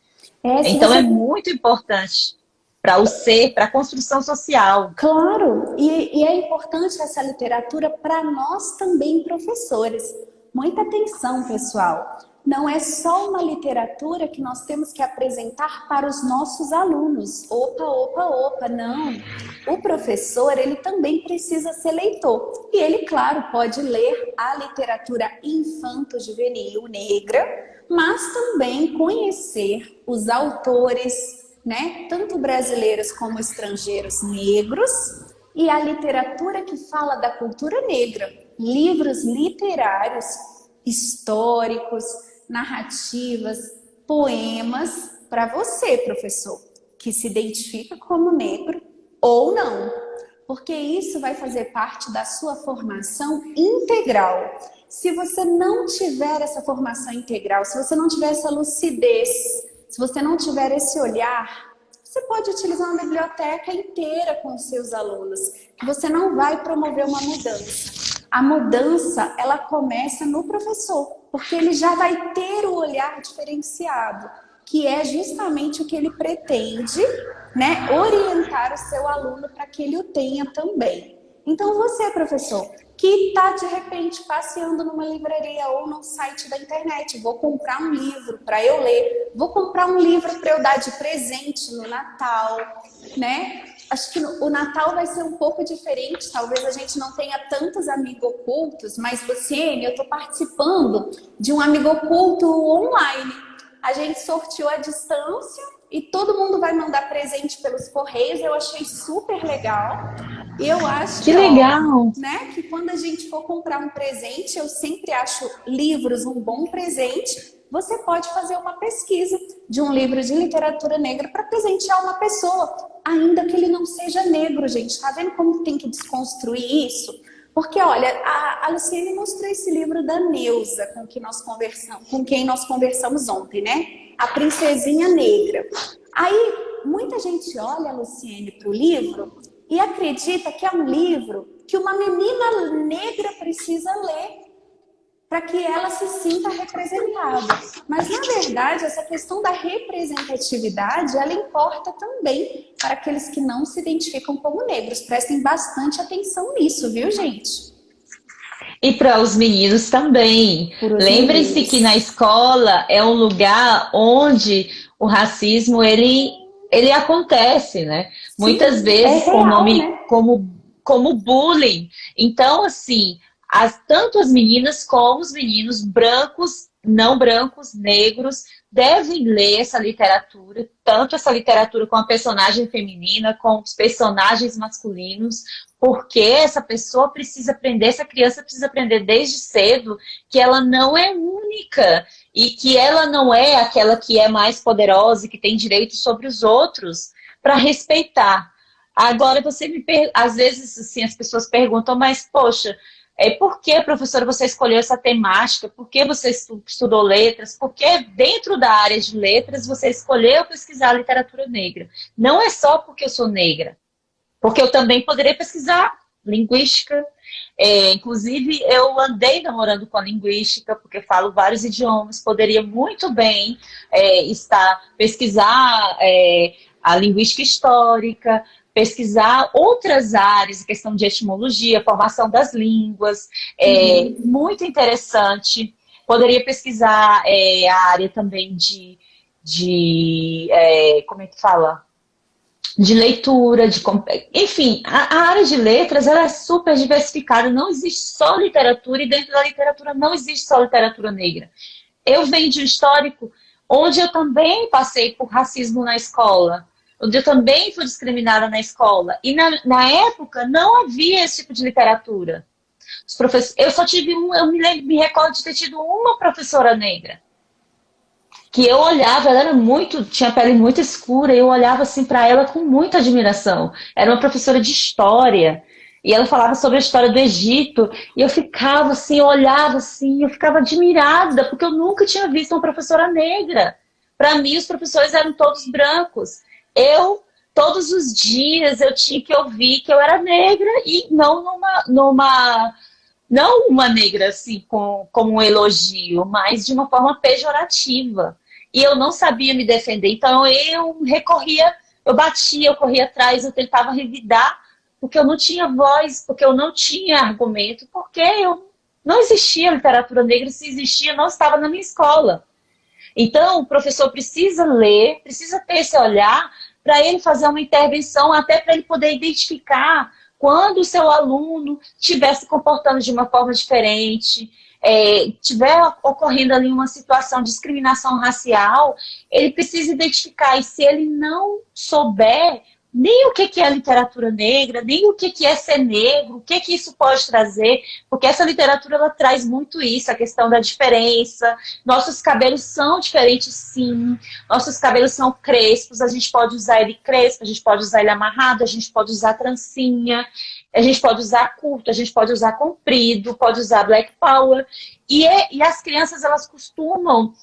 Se Então é você muito importante para o ser, para a construção social. Claro, e é importante essa literatura para nós também, professores. Muita atenção, pessoal. Não é só uma literatura que nós temos que apresentar para os nossos alunos. Opa, opa, opa, não. O professor, ele também precisa ser leitor. E ele, claro, pode ler a literatura infanto-juvenil negra, mas também conhecer os autores, né, tanto brasileiros como estrangeiros negros, e a literatura que fala da cultura negra, livros literários, históricos, narrativas, poemas para você, professor, que se identifica como negro ou não, porque isso vai fazer parte da sua formação integral. Se você não tiver essa formação integral, se você não tiver essa lucidez, se você não tiver esse olhar, você pode utilizar uma biblioteca inteira com os seus alunos, que você não vai promover uma mudança. A mudança, ela começa no professor, porque ele já vai ter o olhar diferenciado, que é justamente o que ele pretende, né, orientar o seu aluno para que ele o tenha também. Então você, professor, que está de repente passeando numa livraria ou num site da internet, vou comprar um livro para eu ler, vou comprar um livro para eu dar de presente no Natal, né? Acho que o Natal vai ser um pouco diferente, talvez a gente não tenha tantos amigos ocultos, mas Luciene, eu estou participando de um amigo oculto online. A gente sorteou à distância e todo mundo vai mandar presente pelos correios. Eu achei super legal. Eu acho que legal, né, que quando a gente for comprar um presente, eu sempre acho livros um bom presente. Você pode fazer uma pesquisa de um livro de literatura negra para presentear uma pessoa, ainda que ele não seja negro, gente. Tá vendo como tem que desconstruir isso? Porque, olha, a Luciene mostrou esse livro da Neuza, com quem nós conversamos ontem, né? A Princesinha Negra. Aí, muita gente olha, Luciene, para o livro e acredita que é um livro que uma menina negra precisa ler para que ela se sinta representada. Mas, na verdade, essa questão da representatividade, ela importa também para aqueles que não se identificam como negros. Prestem bastante atenção nisso, viu, gente? E para os meninos também. Lembrem-se que na escola é um lugar onde o racismo ele acontece, né? Sim, muitas vezes com o nome, né? como bullying. Então, assim, tanto as meninas como os meninos brancos, não brancos, negros, devem ler essa literatura, tanto essa literatura com a personagem feminina, com os personagens masculinos, porque essa pessoa precisa aprender, essa criança precisa aprender desde cedo que ela não é única e que ela não é aquela que é mais poderosa e que tem direito sobre os outros, para respeitar. Agora, às vezes assim, as pessoas perguntam, mas poxa, por que, professora, você escolheu essa temática? Por que você estudou letras? Por que dentro da área de letras você escolheu pesquisar literatura negra? Não é só porque eu sou negra, porque eu também poderia pesquisar linguística. Inclusive, eu andei namorando com a linguística, porque falo vários idiomas. Poderia muito bem pesquisar a linguística histórica, pesquisar outras áreas, questão de etimologia, formação das línguas, muito interessante. Poderia pesquisar a área também como é que fala? De leitura, enfim, a área de letras ela é super diversificada, não existe só literatura e dentro da literatura não existe só literatura negra. Eu venho de um histórico onde eu também passei por racismo na escola, onde eu também fui discriminada na escola. E na época não havia esse tipo de literatura. Eu só tive eu me recordo de ter tido uma professora negra. Que eu olhava, ela tinha pele muito escura, e eu olhava assim para ela com muita admiração. Era uma professora de história, e ela falava sobre a história do Egito, e eu ficava assim, eu olhava assim, eu ficava admirada, porque eu nunca tinha visto uma professora negra. Para mim, os professores eram todos brancos. Todos os dias, eu tinha que ouvir que eu era negra, e não não uma negra assim, como um elogio, mas de uma forma pejorativa. E eu não sabia me defender, então eu recorria, eu batia, eu corria atrás, eu tentava revidar, porque eu não tinha voz, porque eu não tinha argumento, porque não existia literatura negra, se existia, não estava na minha escola. Então, o professor precisa ler, precisa ter esse olhar para ele fazer uma intervenção, até para ele poder identificar quando o seu aluno estiver se comportando de uma forma diferente, estiver ocorrendo ali uma situação de discriminação racial, ele precisa identificar. E se ele não souber nem o que é literatura negra, nem o que é ser negro, o que isso pode trazer, porque essa literatura ela traz muito isso, a questão da diferença. Nossos cabelos são diferentes, sim. Nossos cabelos são crespos, a gente pode usar ele crespo, a gente pode usar ele amarrado, a gente pode usar trancinha, a gente pode usar curto, a gente pode usar comprido, pode usar black power. E as crianças, elas costumam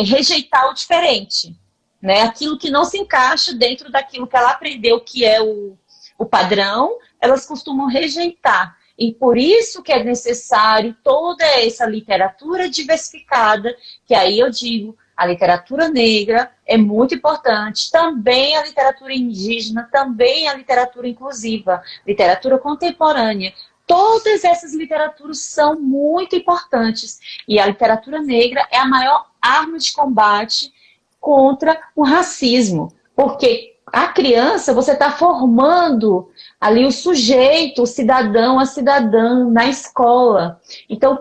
rejeitar o diferente. né? Aquilo que não se encaixa dentro daquilo que ela aprendeu que é o padrão, elas costumam rejeitar. E por isso que é necessário toda essa literatura diversificada, que aí eu digo, a literatura negra é muito importante, também a literatura indígena, também a literatura inclusiva, literatura contemporânea. Todas essas literaturas são muito importantes. E a literatura negra é a maior arma de combate contra o racismo. Porque a criança, você está formando ali o sujeito, o cidadão, a cidadã na escola. Então,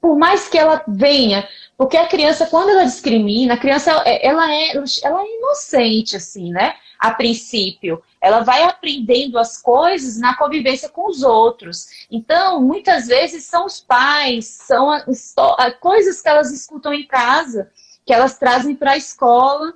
por mais que ela venha, porque a criança, quando ela discrimina, a criança, ela é inocente, assim, né? A princípio. Ela vai aprendendo as coisas na convivência com os outros. Então, muitas vezes são os pais, são coisas que elas escutam em casa, que elas trazem para a escola,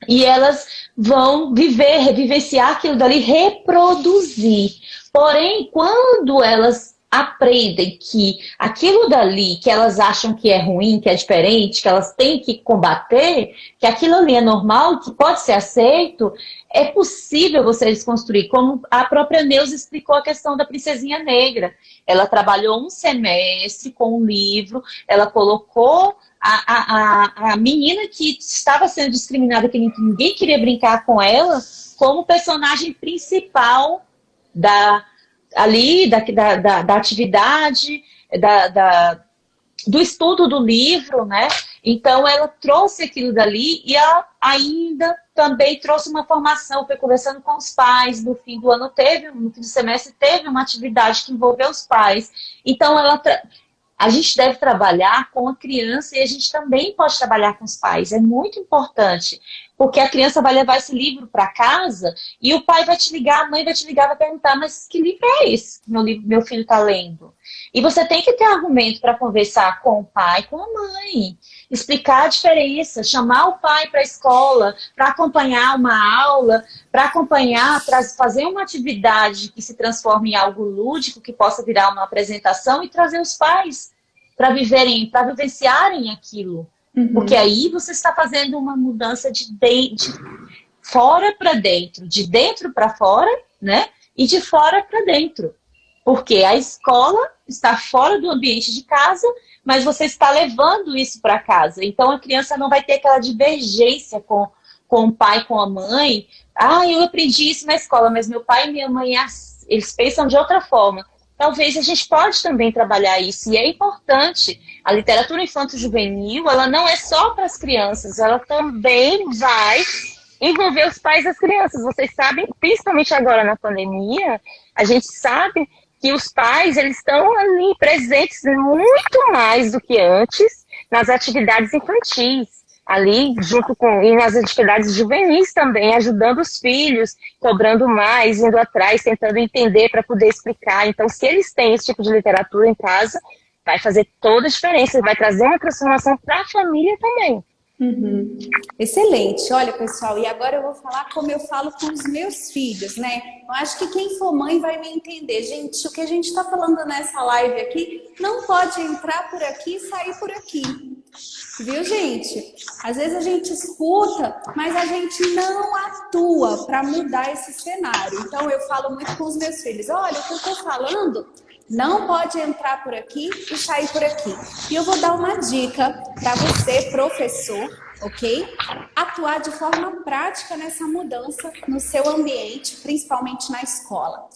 e elas vão vivenciar aquilo dali, reproduzir. Porém, quando elas aprendem que aquilo dali, que elas acham que é ruim, que é diferente, que elas têm que combater, que aquilo ali é normal, que pode ser aceito, é possível você desconstruir. Como a própria Neuza explicou a questão da Princesinha Negra. Ela trabalhou um semestre com um livro, ela colocou a menina que estava sendo discriminada, que ninguém queria brincar com ela, como personagem principal da atividade, do estudo do livro, né? Então, ela trouxe aquilo dali e ela ainda também trouxe uma formação, foi conversando com os pais, no fim do ano no fim do semestre, teve uma atividade que envolveu os pais. Então, a gente deve trabalhar com a criança e a gente também pode trabalhar com os pais. É muito importante, porque a criança vai levar esse livro para casa e o pai vai te ligar, a mãe vai te ligar, vai perguntar, mas que livro é esse que meu filho está lendo? E você tem que ter argumento para conversar com o pai, com a mãe, explicar a diferença, chamar o pai para a escola, para acompanhar uma aula, para acompanhar, para fazer uma atividade que se transforme em algo lúdico, que possa virar uma apresentação e trazer os pais para vivenciarem aquilo. Uhum. Porque aí você está fazendo uma mudança de fora para dentro, de dentro para fora, né? E de fora para dentro. Porque a escola está fora do ambiente de casa, mas você está levando isso para casa. Então a criança não vai ter aquela divergência com o pai, com a mãe. Ah, eu aprendi isso na escola, mas meu pai e minha mãe, eles pensam de outra forma. Talvez a gente pode também trabalhar isso. E é importante. A literatura infanto-juvenil, ela não é só para as crianças, ela também vai envolver os pais das crianças. Vocês sabem, principalmente agora na pandemia, a gente sabe que os pais, eles estão ali presentes muito mais do que antes nas atividades infantis, ali junto e nas atividades juvenis também, ajudando os filhos, cobrando mais, indo atrás, tentando entender para poder explicar. Então, se eles têm esse tipo de literatura em casa, vai fazer toda a diferença, vai trazer uma transformação para a família também. Uhum. Excelente. Olha, pessoal, e agora eu vou falar como eu falo com os meus filhos, né? Eu acho que quem for mãe vai me entender. Gente, o que a gente está falando nessa live aqui não pode entrar por aqui e sair por aqui. Viu, gente? Às vezes a gente escuta, mas a gente não atua para mudar esse cenário. Então eu falo muito com os meus filhos. Olha, o que eu estou falando não pode entrar por aqui e sair por aqui. E eu vou dar uma dica para você, professor, ok? Atuar de forma prática nessa mudança no seu ambiente, principalmente na escola.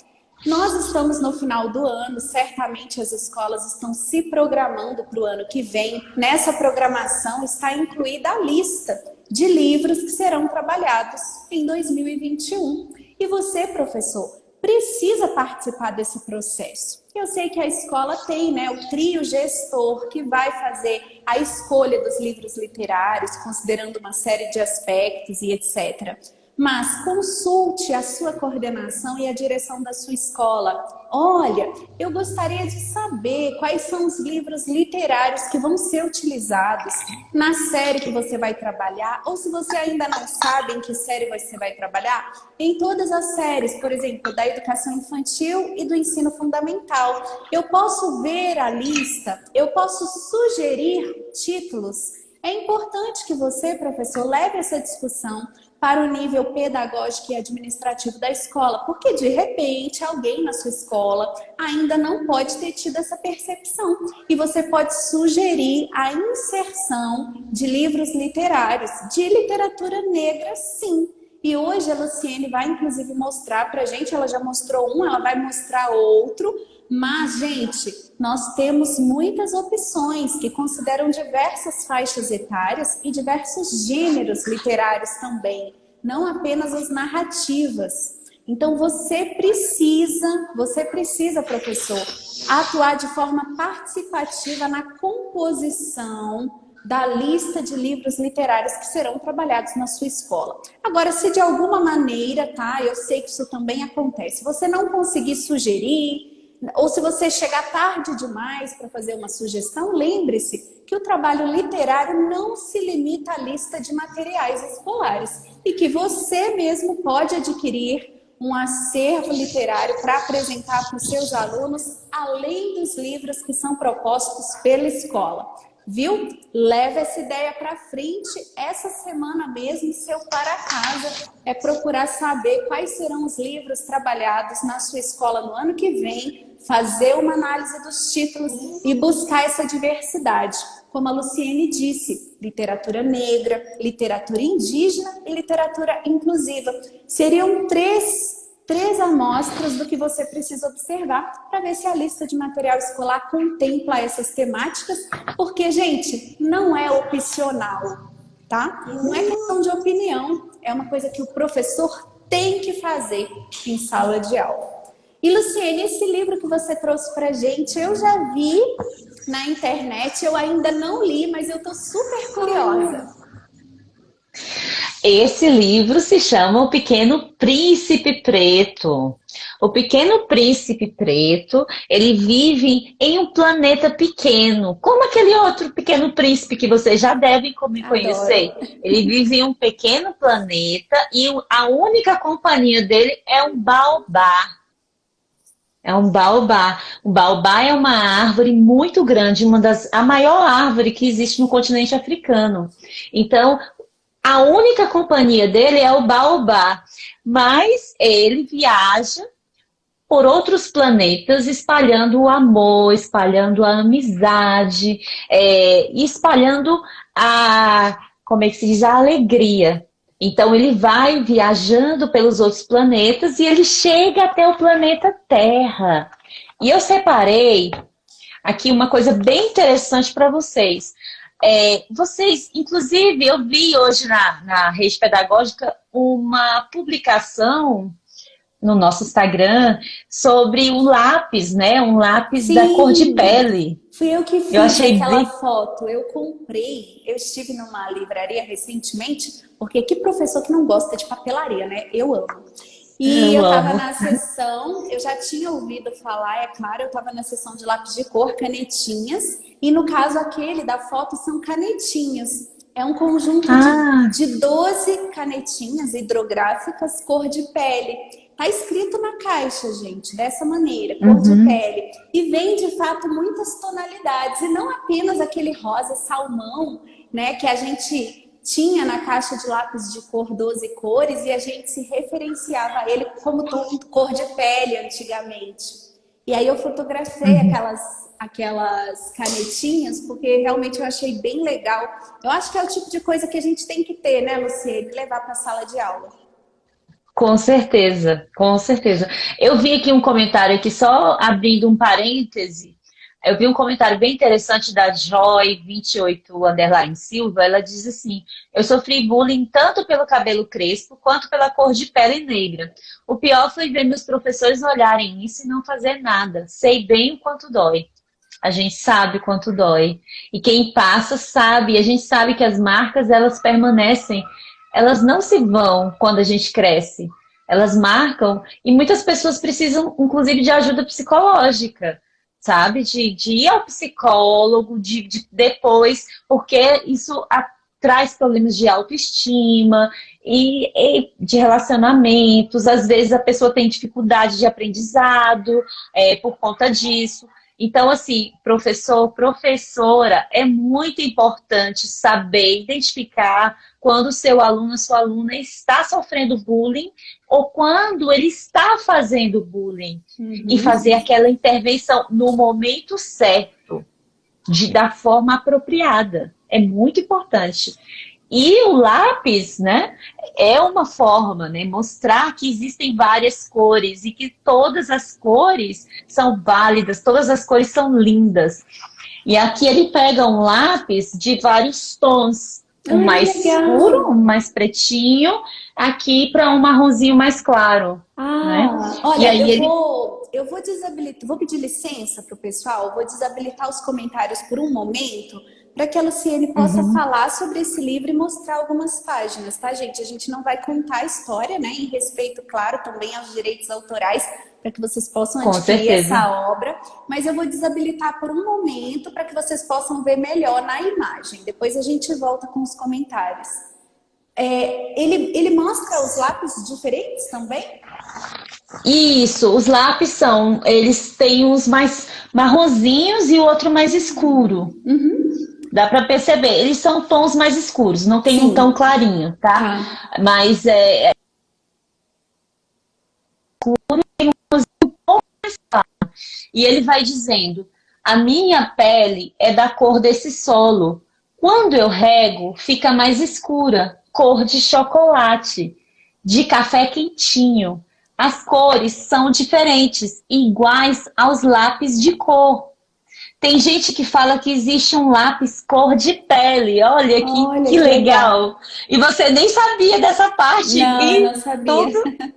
Nós estamos no final do ano, certamente as escolas estão se programando para o ano que vem. Nessa programação está incluída a lista de livros que serão trabalhados em 2021. E você, professor, precisa participar desse processo. Eu sei que a escola tem, né, o trio gestor que vai fazer a escolha dos livros literários, considerando uma série de aspectos e etc. Mas consulte a sua coordenação e a direção da sua escola. Olha, eu gostaria de saber quais são os livros literários que vão ser utilizados na série que você vai trabalhar, ou se você ainda não sabe em que série você vai trabalhar, em todas as séries, por exemplo, da educação infantil e do ensino fundamental. Eu posso ver a lista, eu posso sugerir títulos É importante que você, professor, leve essa discussão para o nível pedagógico e administrativo da escola, porque de repente alguém na sua escola ainda não pode ter tido essa percepção e você pode sugerir a inserção de livros literários, de literatura negra, sim. E hoje a Luciene vai inclusive mostrar pra gente, ela já mostrou um, ela vai mostrar outro, mas, gente, nós temos muitas opções que consideram diversas faixas etárias e diversos gêneros literários também, não apenas as narrativas. Então você precisa, professor, atuar de forma participativa na composição da lista de livros literários que serão trabalhados na sua escola. Agora, se de alguma maneira, tá? Eu sei que isso também acontece. Você não conseguir sugerir, ou se você chegar tarde demais para fazer uma sugestão, lembre-se que o trabalho literário não se limita à lista de materiais escolares e que você mesmo pode adquirir um acervo literário para apresentar para os seus alunos, além dos livros que são propostos pela escola. Viu? Leve essa ideia para frente. Essa semana mesmo, seu para casa é procurar saber quais serão os livros trabalhados na sua escola no ano que vem, fazer uma análise dos títulos e buscar essa diversidade. Como a Luciene disse, literatura negra, literatura indígena e literatura inclusiva. Seriam três amostras do que você precisa observar para ver se a lista de material escolar contempla essas temáticas, porque, gente, não é opcional, tá? Não é questão de opinião, é uma coisa que o professor tem que fazer em sala de aula. E, Luciene, esse livro que você trouxe pra gente, eu já vi na internet, eu ainda não li, mas eu tô super curiosa. Esse livro se chama O Pequeno Príncipe Preto. O Pequeno Príncipe Preto, ele vive em um planeta pequeno, como aquele outro pequeno príncipe que vocês já devem conhecer. Ele vive em um pequeno planeta e a única companhia dele é um baobá. É um baobá. O baobá é uma árvore muito grande, a maior árvore que existe no continente africano. Então, a única companhia dele é o baobá, mas ele viaja por outros planetas espalhando o amor, espalhando a amizade, espalhando como é que se diz, a alegria. Então ele vai viajando pelos outros planetas e ele chega até o planeta Terra. E eu separei aqui uma coisa bem interessante para vocês. Vocês, inclusive, eu vi hoje na rede pedagógica uma publicação no nosso Instagram sobre o lápis, né? Um lápis Sim, da cor de pele. Fui eu que fiz aquela foto. Eu comprei, eu estive numa livraria recentemente, porque que professor que não gosta de papelaria, né? Eu amo. E eu estava na sessão, eu já tinha ouvido falar, é claro, eu estava na sessão de lápis de cor, canetinhas, e no caso aquele da foto são canetinhas. É um conjunto de 12 canetinhas hidrográficas cor de pele. Tá escrito na caixa, gente, dessa maneira, cor de pele. E vem, de fato, muitas tonalidades. E não apenas aquele rosa salmão, né, que a gente tinha na caixa de lápis de cor 12 cores e a gente se referenciava a ele como cor de pele antigamente. E aí eu fotografei aquelas canetinhas, porque realmente eu achei bem legal. Eu acho que é o tipo de coisa que a gente tem que ter, né, Luciene? Levar para a sala de aula. Com certeza, com certeza. Eu vi aqui um comentário aqui, só abrindo um parêntese. Eu vi um comentário bem interessante da Joy28_Silva. Ela diz assim: eu sofri bullying tanto pelo cabelo crespo quanto pela cor de pele negra. O pior foi ver meus professores olharem isso e não fazer nada. Sei bem o quanto dói. A gente sabe o quanto dói. E quem passa sabe. A gente sabe que as marcas, elas permanecem. Elas não se vão quando a gente cresce. Elas marcam. E muitas pessoas precisam, inclusive, de ajuda psicológica. Sabe? De ir ao psicólogo, de depois, porque isso traz problemas de autoestima e de relacionamentos. Às vezes a pessoa tem dificuldade de aprendizado por conta disso. Então, assim, professor, professora, é muito importante saber identificar quando o seu aluno, a sua aluna está sofrendo bullying ou quando ele está fazendo bullying. E fazer aquela intervenção no momento certo, da forma apropriada. É muito importante. E o lápis, né, é uma forma, né, mostrar que existem várias cores e que todas as cores são válidas, todas as cores são lindas. E aqui ele pega um lápis de vários tons, um mais escuro, um mais pretinho, aqui para um marronzinho mais claro. Né? Olha, e aí eu vou desabilitar, vou pedir licença para o pessoal, vou desabilitar os comentários por um momento, para que a Luciene possa falar sobre esse livro e mostrar algumas páginas, tá, gente? A gente não vai contar a história, né? Em respeito, claro, também aos direitos autorais, para que vocês possam adquirir essa obra. Mas eu vou desabilitar por um momento para que vocês possam ver melhor na imagem. Depois a gente volta com os comentários. Ele mostra os lápis diferentes também? Isso, os lápis eles têm uns mais marronzinhos e o outro mais escuro. Dá pra perceber, eles são tons mais escuros, não tem um tom clarinho, tá? Mas escuro tem um pouco mais claro. E ele vai dizendo, a minha pele é da cor desse solo. Quando eu rego, fica mais escura, cor de chocolate, de café quentinho. As cores são diferentes, iguais aos lápis de cor. Tem gente que fala que existe um lápis cor de pele. Olha que legal. E você nem sabia dessa parte. Não, não sabia.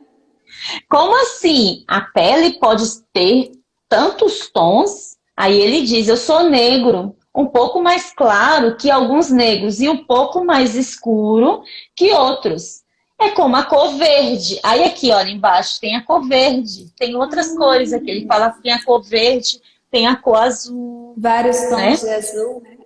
Como assim? A pele pode ter tantos tons? Aí ele diz, eu sou negro, um pouco mais claro que alguns negros e um pouco mais escuro que outros. É como a cor verde. Aí aqui, olha, embaixo tem a cor verde. Tem outras cores aqui. Ele fala que tem a cor verde, tem a cor azul. Vários tons de azul, né?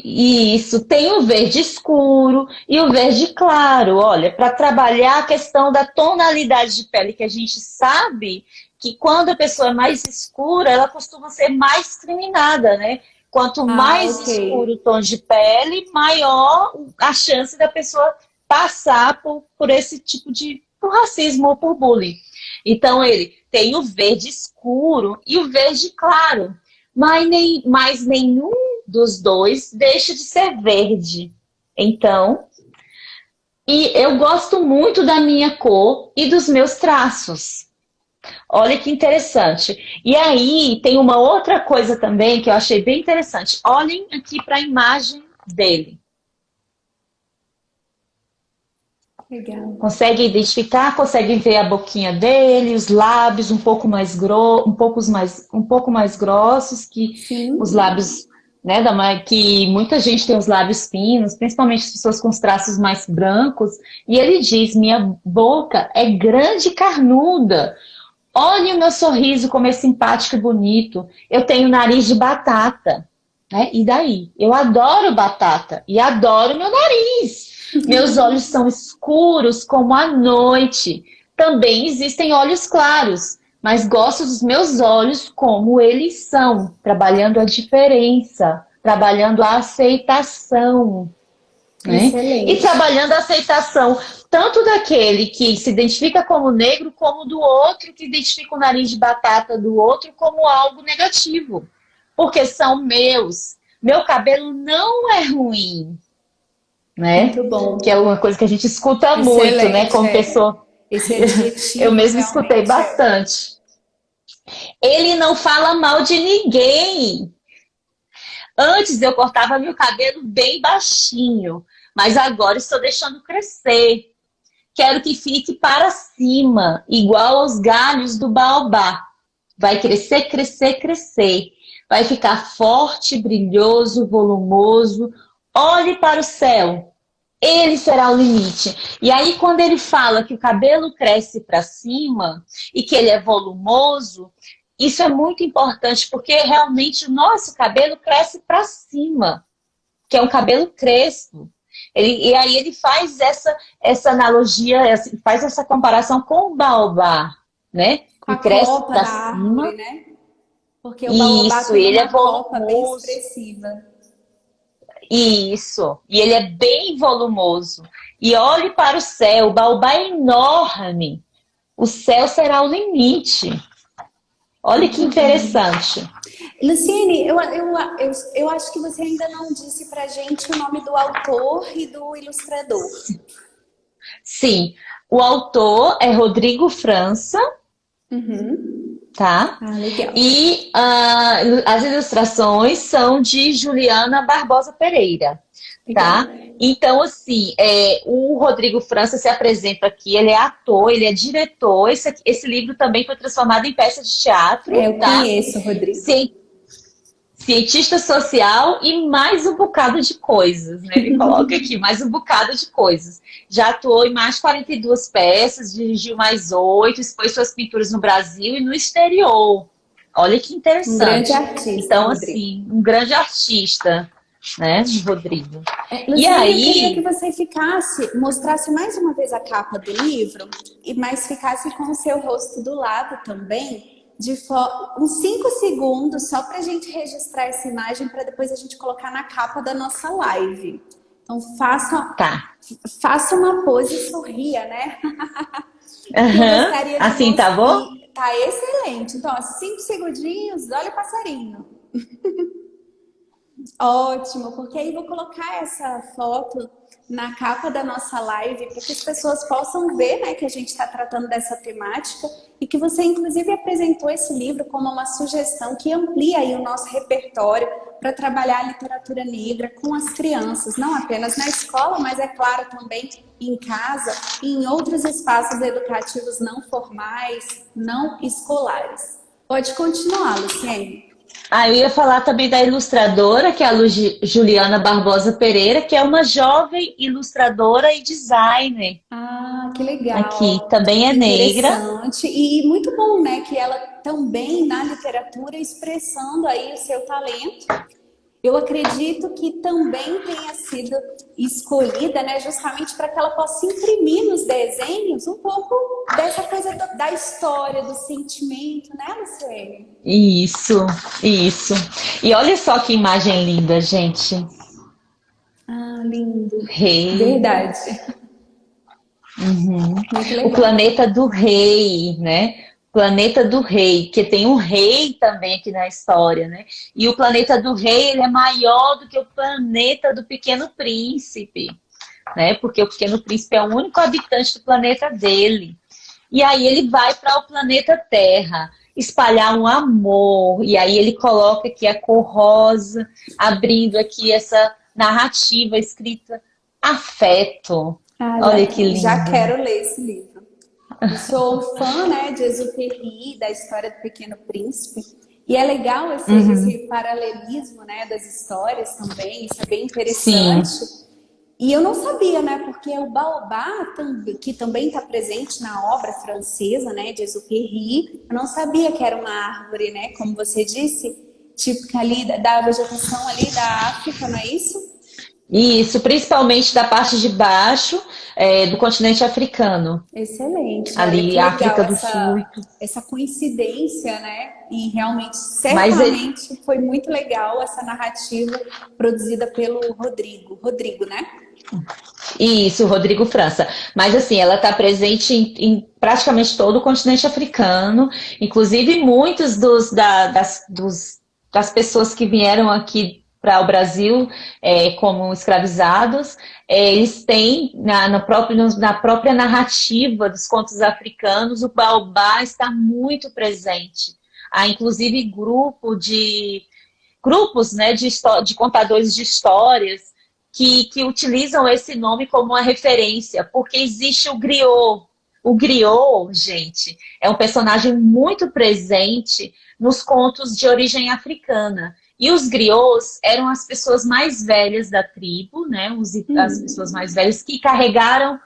Isso, tem o verde escuro e o verde claro. Olha, para trabalhar a questão da tonalidade de pele, que a gente sabe que quando a pessoa é mais escura, ela costuma ser mais discriminada, né? Quanto mais escuro o tom de pele, maior a chance da pessoa passar por esse tipo de por racismo ou por bullying. Então, ele tem o verde escuro e o verde claro. Mas nenhum dos dois deixa de ser verde. Então, e eu gosto muito da minha cor e dos meus traços. Olha que interessante. E aí, tem uma outra coisa também que eu achei bem interessante. Olhem aqui para a imagem dele. Legal. Consegue identificar, consegue ver a boquinha dele, os lábios um pouco mais grossos que os lábios, né, que muita gente tem os lábios finos, principalmente as pessoas com os traços mais brancos. E ele diz, minha boca é grande e carnuda. Olha o meu sorriso como é simpático e bonito. Eu tenho nariz de batata. Né? E daí? Eu adoro batata e adoro meu nariz. Meus olhos são escuros como a noite. Também existem olhos claros, mas gosto dos meus olhos como eles são, trabalhando a diferença, trabalhando a aceitação. Né? E trabalhando a aceitação tanto daquele que se identifica como negro, como do outro que identifica o nariz de batata do outro como algo negativo. Porque são meus. Meu cabelo não é ruim. Né? Muito bom. Que é uma coisa que a gente escuta muito, né? Como pessoa. Esse adjetivo, eu mesmo escutei bastante. Ele não fala mal de ninguém. Antes eu cortava meu cabelo bem baixinho, mas agora estou deixando crescer. Quero que fique para cima, igual aos galhos do baobá. Vai crescer, crescer, crescer. Vai ficar forte, brilhoso, volumoso. Olhe para o céu. Ele será o limite. E aí, quando ele fala que o cabelo cresce para cima e que ele é volumoso, isso é muito importante, porque realmente o nosso cabelo cresce para cima, que é um cabelo crespo. E aí ele faz essa analogia, faz essa comparação com o baobá, né? Com que cresce para cima. Árvore, né? Porque o baobá Isso, tem ele é uma copa bem volumoso. expressiva. Isso, e ele é bem volumoso. E olhe para o céu, o baobá é enorme. O céu será o limite. Olha que interessante. Luciene, eu acho que você ainda não disse pra gente o nome do autor e do ilustrador. Sim, o autor é Rodrigo França, Uhum. tá? Ah, legal. E as ilustrações são de Juliana Barbosa Pereira, Legal. tá? Então, assim, o Rodrigo França se apresenta aqui, ele é ator, ele é diretor. Esse livro também foi transformado em peça de teatro, É, eu tá? conheço, Rodrigo. Cientista social e mais um bocado de coisas, né? Ele coloca aqui mais um bocado de coisas. Já atuou em mais de 42 peças, dirigiu mais 8, expôs suas pinturas no Brasil e no exterior. Olha que Um grande interessante. artista, Então, Rodrigo. assim, um grande artista, né, Rodrigo? E Luciene, eu queria que aí, você mostrasse mais uma vez a capa do livro, mas ficasse com o seu rosto do lado também, uns 5 segundos, só para a gente registrar essa imagem, para depois a gente colocar na capa da nossa live. Então, tá. faça uma pose e sorria, né? Que eu Aham. gostaria de Assim, tá mostrar. bom? Tá excelente. Então, ó, 5 segundinhos, olha o passarinho. Ótimo, porque aí vou colocar essa foto na capa da nossa live para que as pessoas possam ver, né, que a gente está tratando dessa temática e que você inclusive apresentou esse livro como uma sugestão que amplia aí o nosso repertório para trabalhar a literatura negra com as crianças, não apenas na escola, mas é claro também em casa e em outros espaços educativos não formais, não escolares. Pode continuar, Luciene. Eu ia falar também da ilustradora, que é a Juliana Barbosa Pereira, que é uma jovem ilustradora e designer. Ah, que Aqui legal, também é que negra. interessante e muito bom, né? Que ela também na literatura expressando aí o seu talento. Eu acredito que também tenha sido escolhida, né, justamente para que ela possa imprimir nos desenhos um pouco dessa coisa da história, do sentimento, né, Luciene? Isso, isso. E olha só que imagem linda, gente. Ah, lindo. Rei. Verdade. Muito O legal. planeta do rei, né? Planeta do rei, que tem um rei também aqui na história, né? E o planeta do rei, ele é maior do que o planeta do Pequeno Príncipe, né? Porque o Pequeno Príncipe é o único habitante do planeta dele. E aí ele vai para o planeta Terra espalhar um amor. E aí ele coloca aqui a cor rosa, abrindo aqui essa narrativa escrita afeto. Ah, Olha que já lindo. quero ler esse livro. Eu sou fã, né, de Exupéry, da história do Pequeno Príncipe. E é legal esse paralelismo, né, das histórias também. Isso é bem Sim, interessante. E eu não sabia, né, porque o baobá, que também está presente na obra francesa, né, de Exupéry, eu não sabia que era uma árvore, né, como você disse, típica ali da vegetação ali da África, não é isso? isso, principalmente da parte de baixo do continente africano. Excelente, olha que Ali, legal África do Sul. essa coincidência, né? E realmente, Mas certamente foi muito legal essa narrativa produzida pelo Rodrigo. Rodrigo, né? isso, Rodrigo França. Mas assim, ela está presente em praticamente todo o continente africano, inclusive muitos das pessoas que vieram aqui para o Brasil como escravizados, eles têm na própria narrativa dos contos africanos, o baobá está muito presente. Há inclusive grupos, né, de contadores de histórias que utilizam esse nome como uma referência, porque existe o griot. O griot, gente, é um personagem muito presente nos contos de origem africana. E os griots eram as pessoas mais velhas da tribo, né? As pessoas mais velhas que carregavam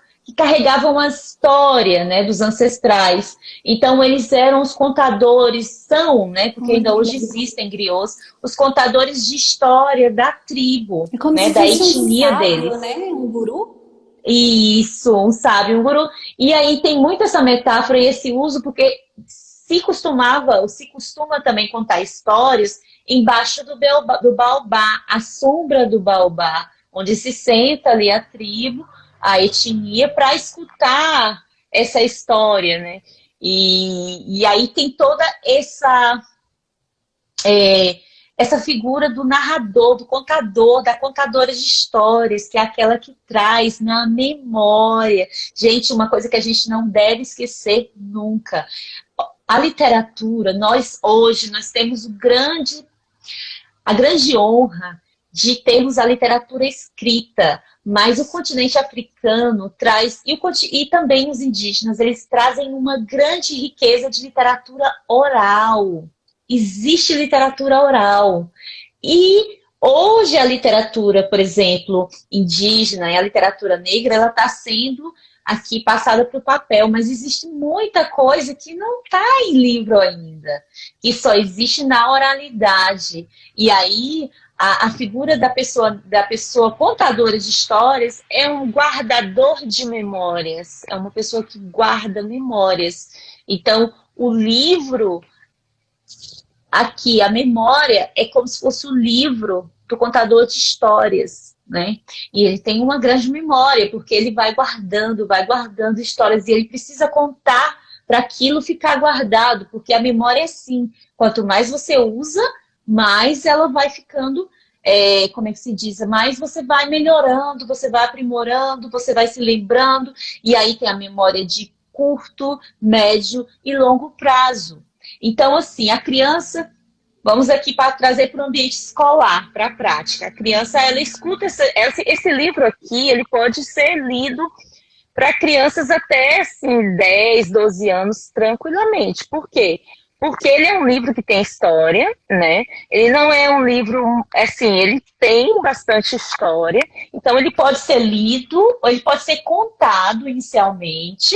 a história, né, dos ancestrais. Então eles eram os contadores, são, né, porque Olha ainda que hoje legal. existem griots, os contadores de história da tribo, É como né, se da fosse um etnia sábio, deles. né? Um guru. Isso, um sábio, um guru. E aí tem muito essa metáfora e esse uso, porque se costuma também contar histórias embaixo do baobá, à sombra do baobá, onde se senta ali a tribo, a etnia, para escutar essa história, né? E aí tem toda essa figura do narrador, do contador, da contadora de histórias, que é aquela que traz na memória. Gente, uma coisa que a gente não deve esquecer nunca. A literatura, nós temos a grande honra de termos a literatura escrita, mas o continente africano traz, e também os indígenas, eles trazem uma grande riqueza de literatura oral. Existe literatura oral. E hoje a literatura, por exemplo, indígena e a literatura negra, ela está sendo aqui passada para o papel, mas existe muita coisa que não está em livro ainda, que só existe na oralidade. E aí a figura da pessoa contadora de histórias é um guardador de memórias, é uma pessoa que guarda memórias. Então, o livro, aqui, a memória é como se fosse o livro do contador de histórias, né? E ele tem uma grande memória, porque ele vai guardando histórias, e ele precisa contar para aquilo ficar guardado, porque a memória é assim, quanto mais você usa, mais ela vai ficando, como é que se diz? Mais você vai melhorando, você vai aprimorando, você vai se lembrando, e aí tem a memória de curto, médio e longo prazo. Então, assim, a criança, vamos aqui para trazer para o ambiente escolar, para a prática. A criança, ela escuta esse livro aqui, ele pode ser lido para crianças até assim, 10, 12 anos tranquilamente. Por quê? Porque ele é um livro que tem história, né? Ele não é um livro, assim, ele tem bastante história. Então, ele pode ser lido, ou ele pode ser contado inicialmente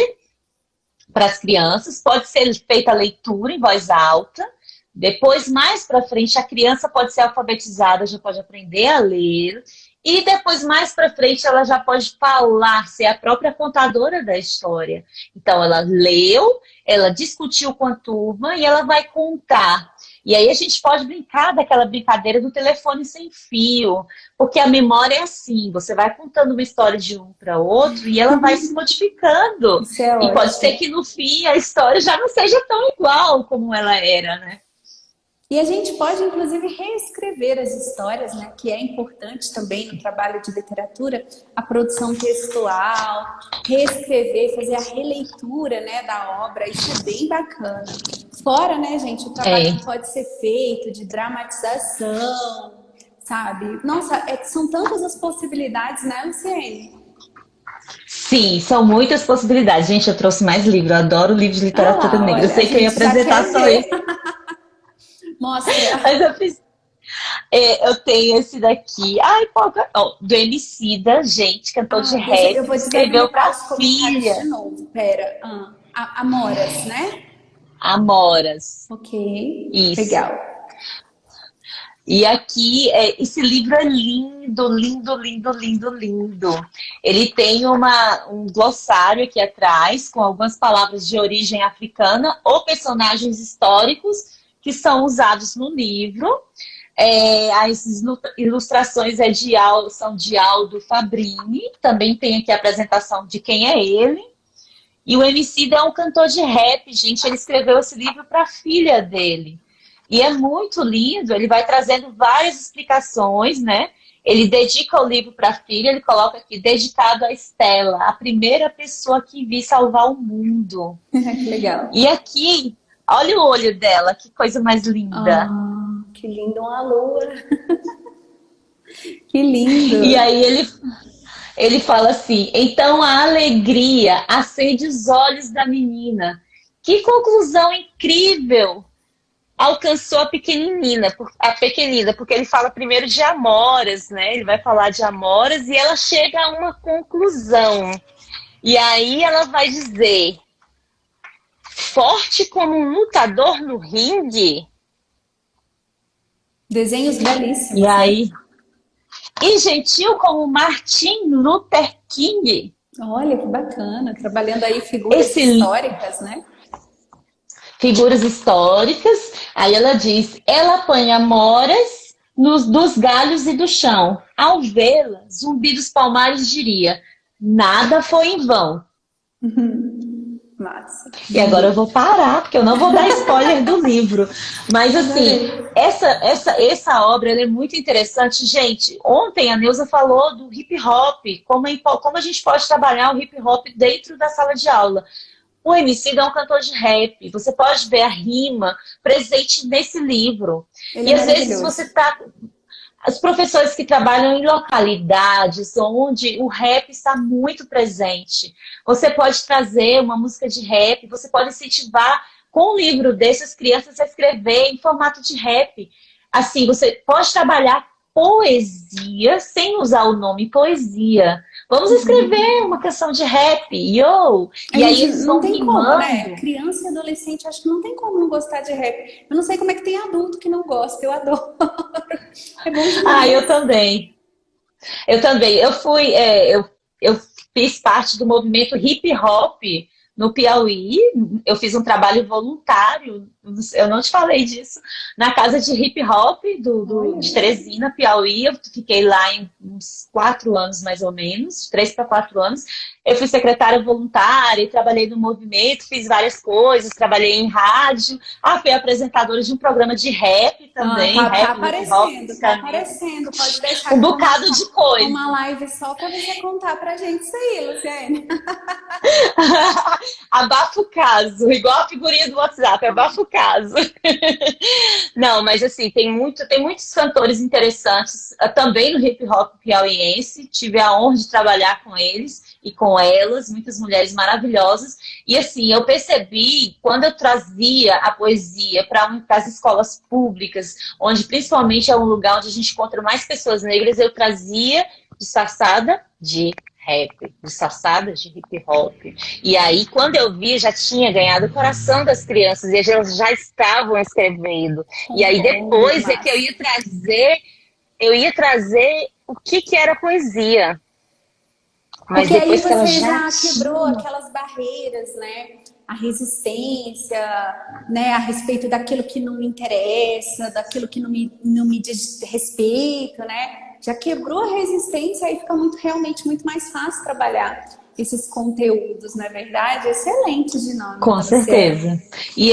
para as crianças, pode ser feita a leitura em voz alta. Depois, mais para frente, a criança pode ser alfabetizada, já pode aprender a ler. E depois, mais para frente, ela já pode falar, ser a própria contadora da história. Então, ela leu, ela discutiu com a turma e ela vai contar. E aí a gente pode brincar daquela brincadeira do telefone sem fio, porque a memória é assim, você vai contando uma história de um para outro e ela vai se modificando. Isso é e ótimo. pode ser que no fim a história já não seja tão igual como ela era, né? E a gente pode, inclusive, reescrever as histórias, né? Que é importante também no trabalho de literatura, a produção textual, reescrever, fazer a releitura, né, da obra, isso é bem bacana. Fora, né, gente, o trabalho que pode ser feito de dramatização, sabe? Nossa, são tantas as possibilidades, né, Luciene? Sim, são muitas possibilidades. Gente, eu trouxe mais livro, eu adoro livro de literatura negra. Olha, Eu sei que eu ia apresentar só isso. Mostra. Mas eu tenho esse daqui. Ai, do Emicida, gente, cantor de rap. Eu vou escreveu para os comentários filha. de novo. Pera. Amoras, né? Amoras. Ok. Isso. Legal. E aqui, esse livro é lindo, lindo, lindo, lindo, lindo. Ele tem um glossário aqui atrás, com algumas palavras de origem africana ou personagens históricos que são usados no livro. As ilustrações são de Aldo Fabrini. Também tem aqui a apresentação de quem é ele. E o Emicida é um cantor de rap, gente. Ele escreveu esse livro para a filha dele. E é muito lindo. Ele vai trazendo várias explicações, né? Ele dedica o livro para a filha. Ele coloca aqui, dedicado a Estela, a primeira pessoa que vi salvar o mundo. Que legal. E aqui... olha o olho dela, que coisa mais linda. Que lindo, uma lua. Que lindo. E aí ele fala assim, então a alegria acende os olhos da menina. Que conclusão incrível alcançou a pequenina, porque ele fala primeiro de amoras, né? Ele vai falar de amoras e ela chega a uma conclusão. E aí ela vai dizer... forte como um lutador no ringue. Desenhos belíssimos. E aí? E gentil como Martin Luther King. Olha que bacana, trabalhando aí figuras históricas, né? figuras históricas. Aí ela diz, ela apanha amoras dos galhos e do chão. Ao vê-la, Zumbi dos Palmares diria, nada foi em vão. Massa. E agora eu vou parar, porque eu não vou dar spoiler do livro. Mas assim, essa obra ela é muito interessante. Gente, ontem a Neuza falou do hip hop, como a gente pode trabalhar o hip hop dentro da sala de aula. O Emicida é um cantor de rap. Você pode ver a rima presente nesse livro. Ele e às vezes você tá... Os professores que trabalham em localidades onde o rap está muito presente. Você pode trazer uma música de rap, você pode incentivar com um livro desse as crianças a escrever em formato de rap. Assim, você pode trabalhar poesia sem usar o nome poesia. Vamos escrever uma canção de rap, yo! E aí eles vão rimando. Né? Criança e adolescente, acho que não tem como não gostar de rap. Eu não sei como é que tem adulto que não gosta, eu adoro. É bom demais. Ah, eu também. Eu também. Eu fiz parte do movimento hip hop no Piauí. Eu fiz um trabalho voluntário, eu não te falei disso, na casa de hip hop de Teresina, Piauí. Eu fiquei lá em uns 4 anos, mais ou menos, 3 para 4 anos. Eu fui secretária voluntária, trabalhei no movimento, fiz várias coisas, trabalhei em rádio. Fui apresentadora de um programa de rap também. Tá aparecendo. Pode deixar um bocado de coisa. Uma live só para você contar pra gente isso aí, Luciene. Abafa o caso, igual a figurinha do WhatsApp, abafa o caso. Não, mas assim, tem muitos cantores interessantes também no hip hop piauiense. Tive a honra de trabalhar com eles e com elas, muitas mulheres maravilhosas. E assim, eu percebi, quando eu trazia a poesia para as escolas públicas, onde principalmente é um lugar onde a gente encontra mais pessoas negras, eu trazia disfarçada de rap, disfarçada de hip hop. E aí, quando eu vi, já tinha ganhado o coração das crianças, e elas já estavam escrevendo. E aí, depois é que eu ia trazer o que era poesia. Mas porque aí você já quebrou aquelas barreiras, né? A resistência, né? A respeito daquilo que não me interessa, daquilo que não me diz respeito, né? Já quebrou a resistência, aí fica realmente muito mais fácil trabalhar esses conteúdos, não é verdade? Excelente dinâmica. Com certeza. E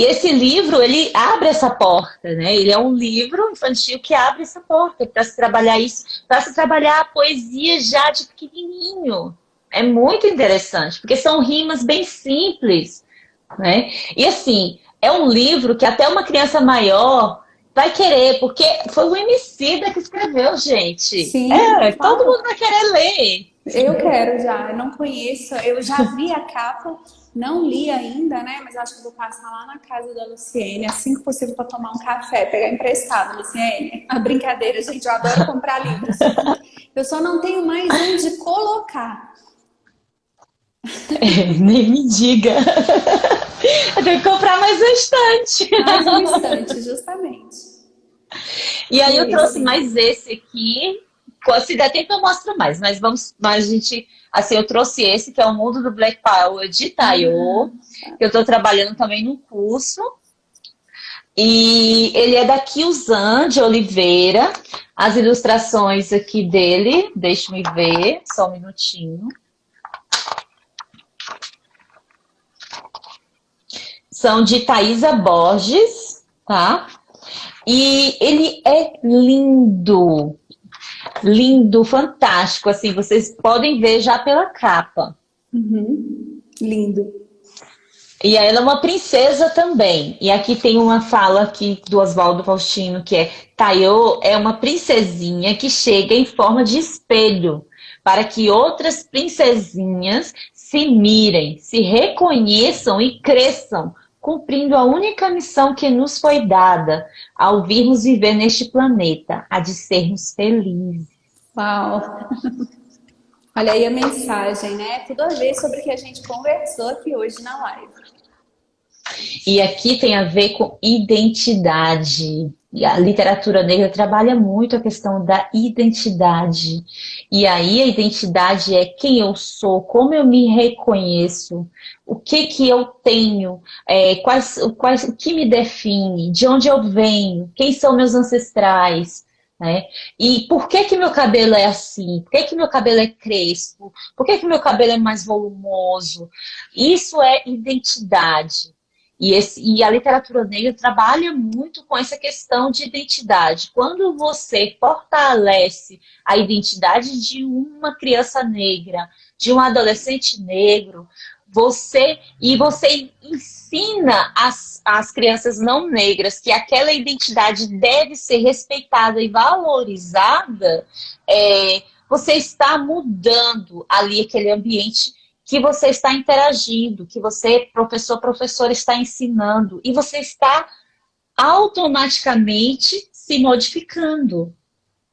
esse livro, ele abre essa porta, né? Ele é um livro infantil que abre essa porta para se trabalhar isso, para se trabalhar a poesia já de pequenininho. É muito interessante, porque são rimas bem simples, né? E assim, é um livro que até uma criança maior vai querer, porque foi o Emicida que escreveu, gente. Sim, todo mundo vai querer ler. Eu quero já, eu não conheço, eu já vi a capa, não li ainda, né? Mas acho que vou passar lá na casa da Luciene, assim que possível, para tomar um café, pegar emprestado, Luciene. A brincadeira, gente, eu adoro comprar livros. Eu só não tenho mais onde colocar. Nem me diga. Eu tenho que comprar mais um estante. Mais um estante, justamente. E aí eu trouxe mais esse aqui. Se der tempo eu mostro mais, mas eu trouxe esse, que é o Mundo do Black Power de Taiô, que eu estou trabalhando também no curso. E ele é da Kiuzan de Oliveira. As ilustrações aqui dele, deixa eu ver, só um minutinho. São de Thaisa Borges, tá? E ele é lindo. Lindo, fantástico, assim, vocês podem ver já pela capa. Lindo. E ela é uma princesa também. E aqui tem uma fala aqui do Oswaldo Faustino, que é: Taiô é uma princesinha que chega em forma de espelho, para que outras princesinhas se mirem, se reconheçam e cresçam, cumprindo a única missão que nos foi dada ao virmos viver neste planeta, a de sermos felizes. Uau! Olha aí a mensagem, né? Tudo a ver sobre o que a gente conversou aqui hoje na live. E aqui tem a ver com identidade. E a literatura negra trabalha muito a questão da identidade. E aí a identidade é quem eu sou, como eu me reconheço, o que que eu tenho, o que me define, de onde eu venho, quem são meus ancestrais, né? E por que que meu cabelo é assim? Por que que meu cabelo é crespo? Por que que meu cabelo é mais volumoso? Isso é identidade. E a literatura negra trabalha muito com essa questão de identidade. Quando você fortalece a identidade de uma criança negra, de um adolescente negro, você ensina as crianças não negras que aquela identidade deve ser respeitada e valorizada, você está mudando ali aquele ambiente que você está interagindo, que você, professor, está ensinando, e você está automaticamente se modificando,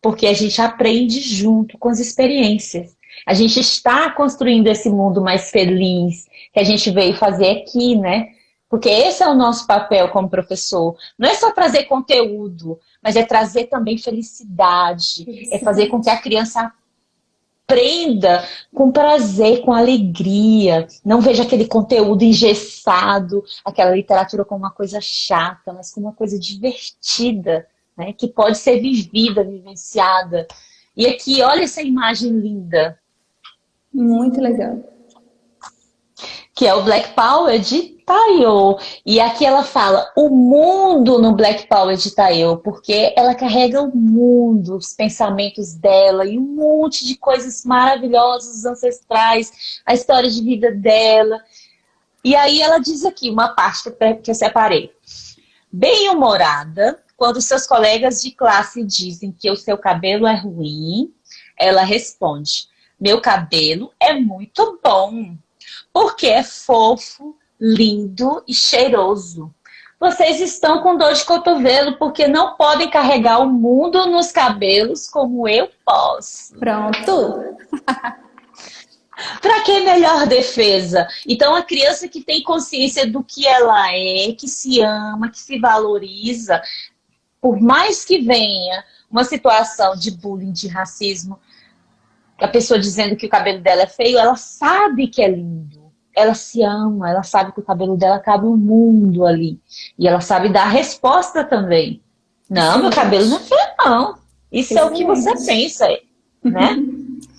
porque a gente aprende junto com as experiências. A gente está construindo esse mundo mais feliz que a gente veio fazer aqui, né? Porque esse é o nosso papel como professor. Não é só trazer conteúdo, mas é trazer também felicidade. É fazer com que a criança aprenda com prazer, com alegria. Não veja aquele conteúdo engessado, aquela literatura como uma coisa chata, mas como uma coisa divertida, né? Que pode ser vivida, vivenciada. E aqui, olha essa imagem linda. Muito legal. Que é o Black Power de Tayo. E aqui ela fala o mundo no Black Power de Tayo, porque ela carrega o mundo, os pensamentos dela e um monte de coisas maravilhosas, ancestrais, a história de vida dela. E aí ela diz aqui uma parte que eu separei. Bem-humorada, quando seus colegas de classe dizem que o seu cabelo é ruim, ela responde: meu cabelo é muito bom, porque é fofo, lindo e cheiroso. Vocês estão com dor de cotovelo porque não podem carregar o mundo nos cabelos como eu posso. Pronto. Para que melhor defesa? Então, a criança que tem consciência do que ela é, que se ama, que se valoriza, por mais que venha uma situação de bullying, de racismo, a pessoa dizendo que o cabelo dela é feio, ela sabe que é lindo. Ela se ama, ela sabe que o cabelo dela cabe o mundo ali. E ela sabe dar a resposta também. Não, meu cabelo não é feio, não. Isso é o que você pensa, né?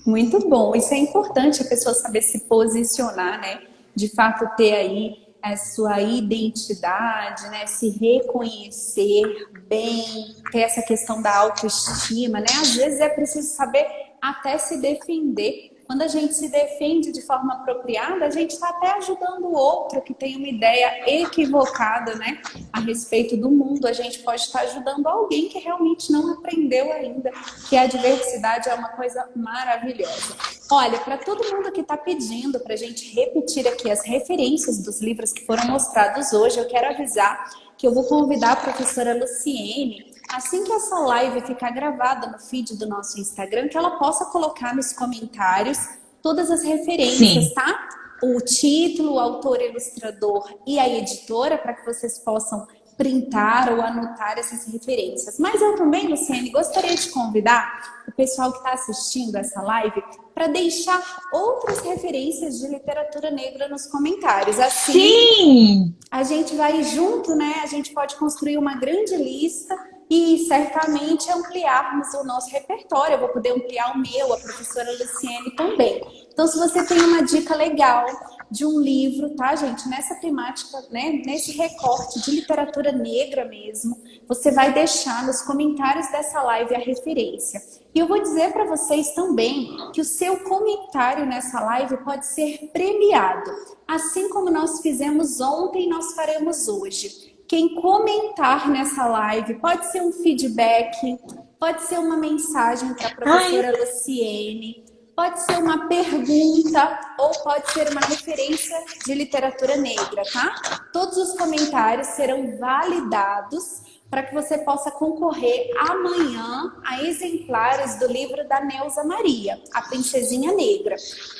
Muito bom. Isso é importante, a pessoa saber se posicionar, né? De fato, ter aí a sua identidade, né? Se reconhecer bem, ter essa questão da autoestima, né? Às vezes é preciso saber até se defender. Quando a gente se defende de forma apropriada, a gente está até ajudando o outro que tem uma ideia equivocada, né, a respeito do mundo. A gente pode estar ajudando alguém que realmente não aprendeu ainda que a diversidade é uma coisa maravilhosa. Olha, para todo mundo que está pedindo para a gente repetir aqui as referências dos livros que foram mostrados hoje, eu quero avisar que eu vou convidar a professora Luciene, assim que essa live ficar gravada no feed do nosso Instagram, que ela possa colocar nos comentários todas as referências, Sim. tá? O título, o autor, ilustrador e a editora, para que vocês possam printar ou anotar essas referências. Mas eu também, Luciene, gostaria de convidar o pessoal que está assistindo essa live para deixar outras referências de literatura negra nos comentários. Assim, sim, a gente vai junto, né? A gente pode construir uma grande lista e certamente ampliarmos o nosso repertório. Eu vou poder ampliar o meu, a professora Luciene também. Então, se você tem uma dica legal de um livro, tá, gente? Nessa temática, né? Nesse recorte de literatura negra mesmo, você vai deixar nos comentários dessa live a referência. E eu vou dizer para vocês também que o seu comentário nessa live pode ser premiado. Assim como nós fizemos ontem, nós faremos hoje. Quem comentar nessa live pode ser um feedback, pode ser uma mensagem para a professora Luciene, pode ser uma pergunta ou pode ser uma referência de literatura negra, tá? Todos os comentários serão validados para que você possa concorrer amanhã a exemplares do livro da Neuza Maria, A Princesinha Negra.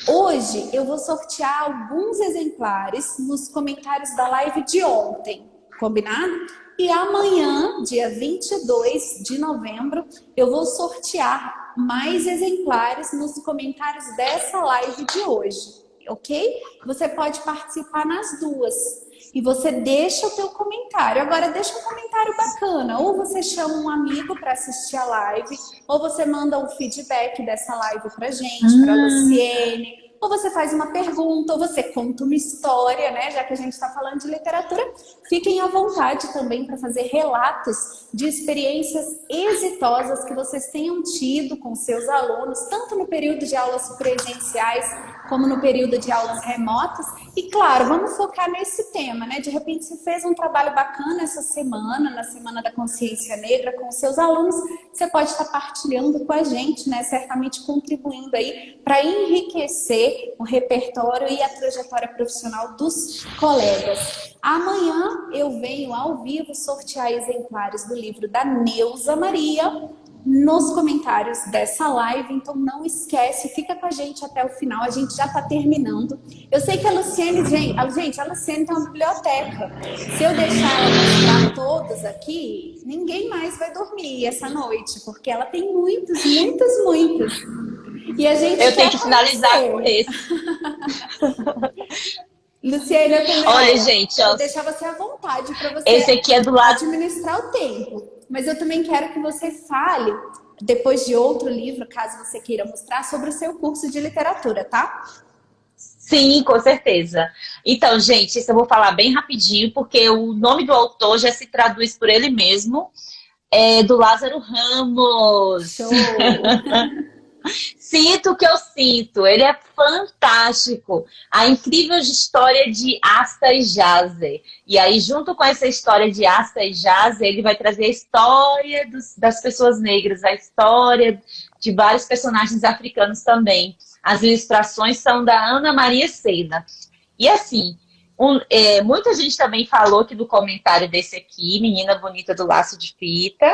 Hoje eu vou sortear alguns exemplares nos comentários da live de ontem. Combinado? E amanhã, dia 22 de novembro, eu vou sortear mais exemplares nos comentários dessa live de hoje, ok? Você pode participar nas duas. E você deixa o teu comentário. Agora, deixa um comentário bacana. Ou você chama um amigo para assistir a live, ou você manda um feedback dessa live pra gente, pra Luciene. Ou você faz uma pergunta, ou você conta uma história, né? Já que a gente está falando de literatura, fiquem à vontade também para fazer relatos de experiências exitosas que vocês tenham tido com seus alunos, tanto no período de aulas presenciais, como no período de aulas remotas. E claro, vamos focar nesse tema, né? De repente você fez um trabalho bacana essa semana, na Semana da Consciência Negra, com seus alunos, você pode estar partilhando com a gente, né? Certamente contribuindo aí para enriquecer o repertório e a trajetória profissional dos colegas. Amanhã eu venho ao vivo sortear exemplares do livro da Neuza Maria nos comentários dessa live, então não esquece, fica com a gente até o final, a gente já está terminando. Eu sei que a Luciene, gente, a Luciene tem uma biblioteca. Se eu deixar ela mostrar todos aqui, ninguém mais vai dormir essa noite, porque ela tem muitos. E a gente eu tenho que finalizar com esse. Luciene, eu também, olha, gente, eu deixar você à vontade para você esse aqui é do lado administrar o tempo. Mas eu também quero que você fale, depois de outro livro, caso você queira mostrar, sobre o seu curso de literatura, tá? Sim, com certeza. Então, gente, isso eu vou falar bem rapidinho, porque o nome do autor já se traduz por ele mesmo. É do Lázaro Ramos. Show! Sinto o que eu sinto. Ele é fantástico. A incrível história de Asta e Jazer. E aí, junto com essa história de Asta e Jazer, ele vai trazer a história das pessoas negras, a história de vários personagens africanos também. As ilustrações são da Ana Maria Sena. E assim, muita gente também falou aqui no comentário desse aqui, Menina Bonita do Laço de Fita,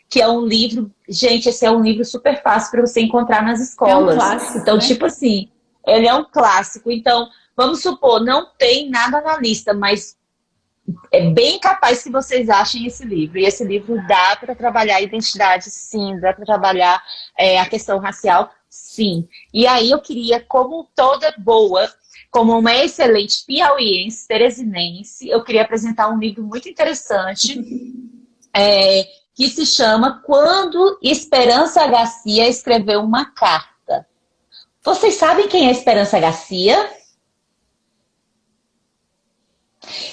que é um livro, gente, esse é um livro super fácil para você encontrar nas escolas. É um clássico, então, né? tipo assim, ele é um clássico. Então, vamos supor, não tem nada na lista, mas é bem capaz que vocês achem esse livro. E esse livro dá para trabalhar a identidade, sim, dá para trabalhar a questão racial, sim. E aí eu queria, como toda boa, como uma excelente piauiense, teresinense, eu queria apresentar um livro muito interessante, que se chama Quando Esperança Garcia Escreveu uma Carta. Vocês sabem quem é Esperança Garcia?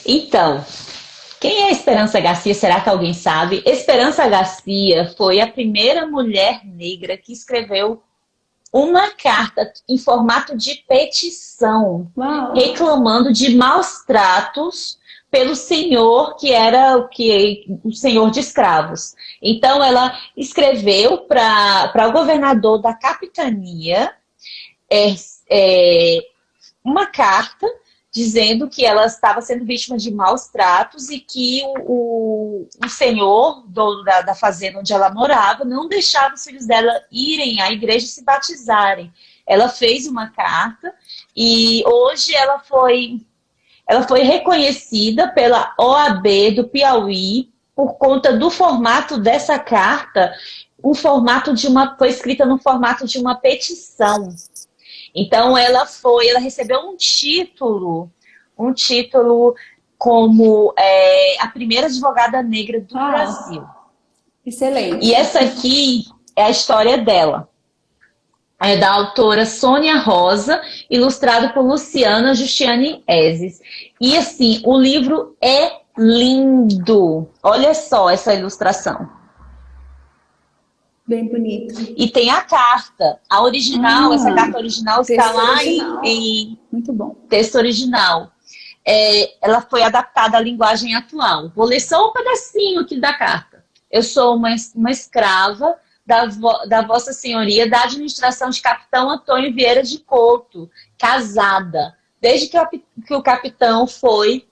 Então, quem é Esperança Garcia? Será que alguém sabe? Esperança Garcia foi a primeira mulher negra que escreveu uma carta em formato de petição, Uau. reclamando de maus tratos pelo senhor que era o senhor de escravos. Então, ela escreveu para o governador da capitania uma carta dizendo que ela estava sendo vítima de maus tratos e que o senhor, dono da fazenda onde ela morava, não deixava os filhos dela irem à igreja e se batizarem. Ela fez uma carta e hoje ela foi reconhecida pela OAB do Piauí por conta do formato dessa carta, foi escrita no formato de uma petição. Então ela recebeu um título como a primeira advogada negra do Brasil. Excelente. E essa aqui é a história dela. É da autora Sônia Rosa, ilustrado por Luciana Justiane Ezes. E assim, o livro é lindo. Olha só essa ilustração. Bem bonito. E tem a carta. A original, essa carta original está lá em muito bom. Texto original. Ela foi adaptada à linguagem atual. Vou ler só um pedacinho aqui da carta. Eu sou uma escrava da Vossa Senhoria da administração de Capitão Antônio Vieira de Couto, casada. Desde que o capitão foi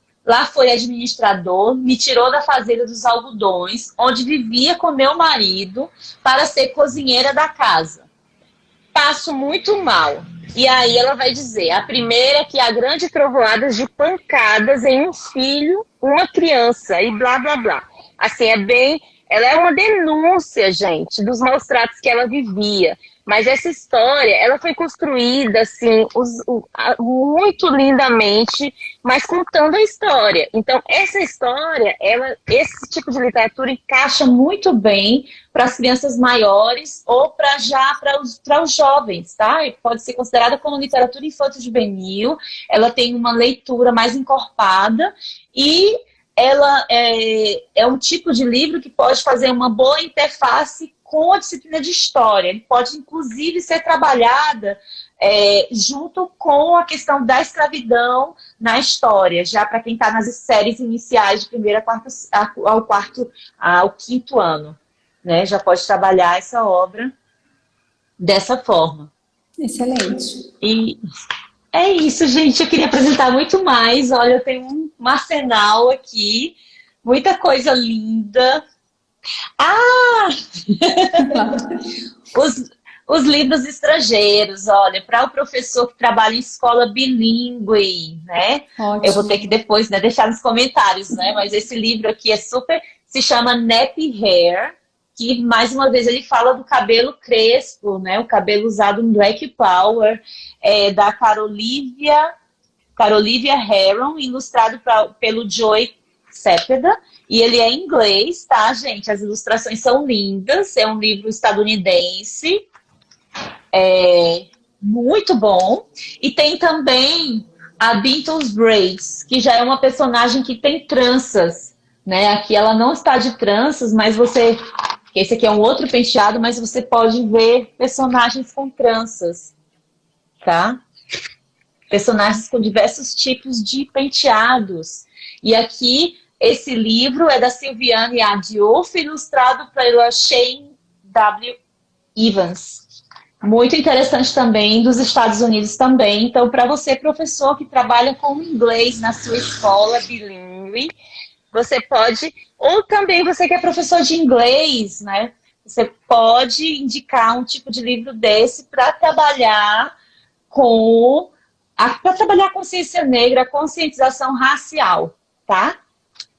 administrador, me tirou da fazenda dos algodões, onde vivia com meu marido, para ser cozinheira da casa. Passo muito mal. E aí ela vai dizer, a primeira é que há grandes trovoadas de pancadas em um filho, uma criança, e blá, blá, blá. Assim, ela é uma denúncia, gente, dos maus tratos que ela vivia. Mas essa história, ela foi construída, assim, muito lindamente, mas contando a história. Então, essa história, esse tipo de literatura encaixa muito bem para as crianças maiores ou para os jovens, tá? E pode ser considerada como literatura infanto-juvenil. Ela tem uma leitura mais encorpada e ela é um tipo de livro que pode fazer uma boa interface com a disciplina de história. Ele pode, inclusive, ser trabalhada junto com a questão da escravidão na história, já para quem está nas séries iniciais de primeiro ao quinto ano, né? Já pode trabalhar essa obra dessa forma. Excelente. E é isso, gente. Eu queria apresentar muito mais. Olha, eu tenho um arsenal aqui, muita coisa linda. Ah! os livros estrangeiros, olha, para o professor que trabalha em escola bilíngue, né? Ótimo. Eu vou ter que depois, né, deixar nos comentários, né? Mas esse livro aqui se chama Nappy Hair, que mais uma vez ele fala do cabelo crespo, né? O cabelo usado no Black Power, da Carolivia Heron, ilustrado pelo Joy Cepeda. E ele é em inglês, tá, gente? As ilustrações são lindas. É um livro estadunidense. Muito bom. E tem também a Beatles Braids, que já é uma personagem que tem tranças, né? Aqui ela não está de tranças, mas esse aqui é um outro penteado, mas você pode ver personagens com tranças, tá? Personagens com diversos tipos de penteados. E aqui, esse livro é da Sylviane A. Diouf, ilustrado pela Shane W. Evans. Muito interessante também, dos Estados Unidos também. Então, para você, professor, que trabalha com inglês na sua escola bilíngue, você pode... Ou também você que é professor de inglês, né? Você pode indicar um tipo de livro desse para trabalhar a consciência negra, a conscientização racial, tá?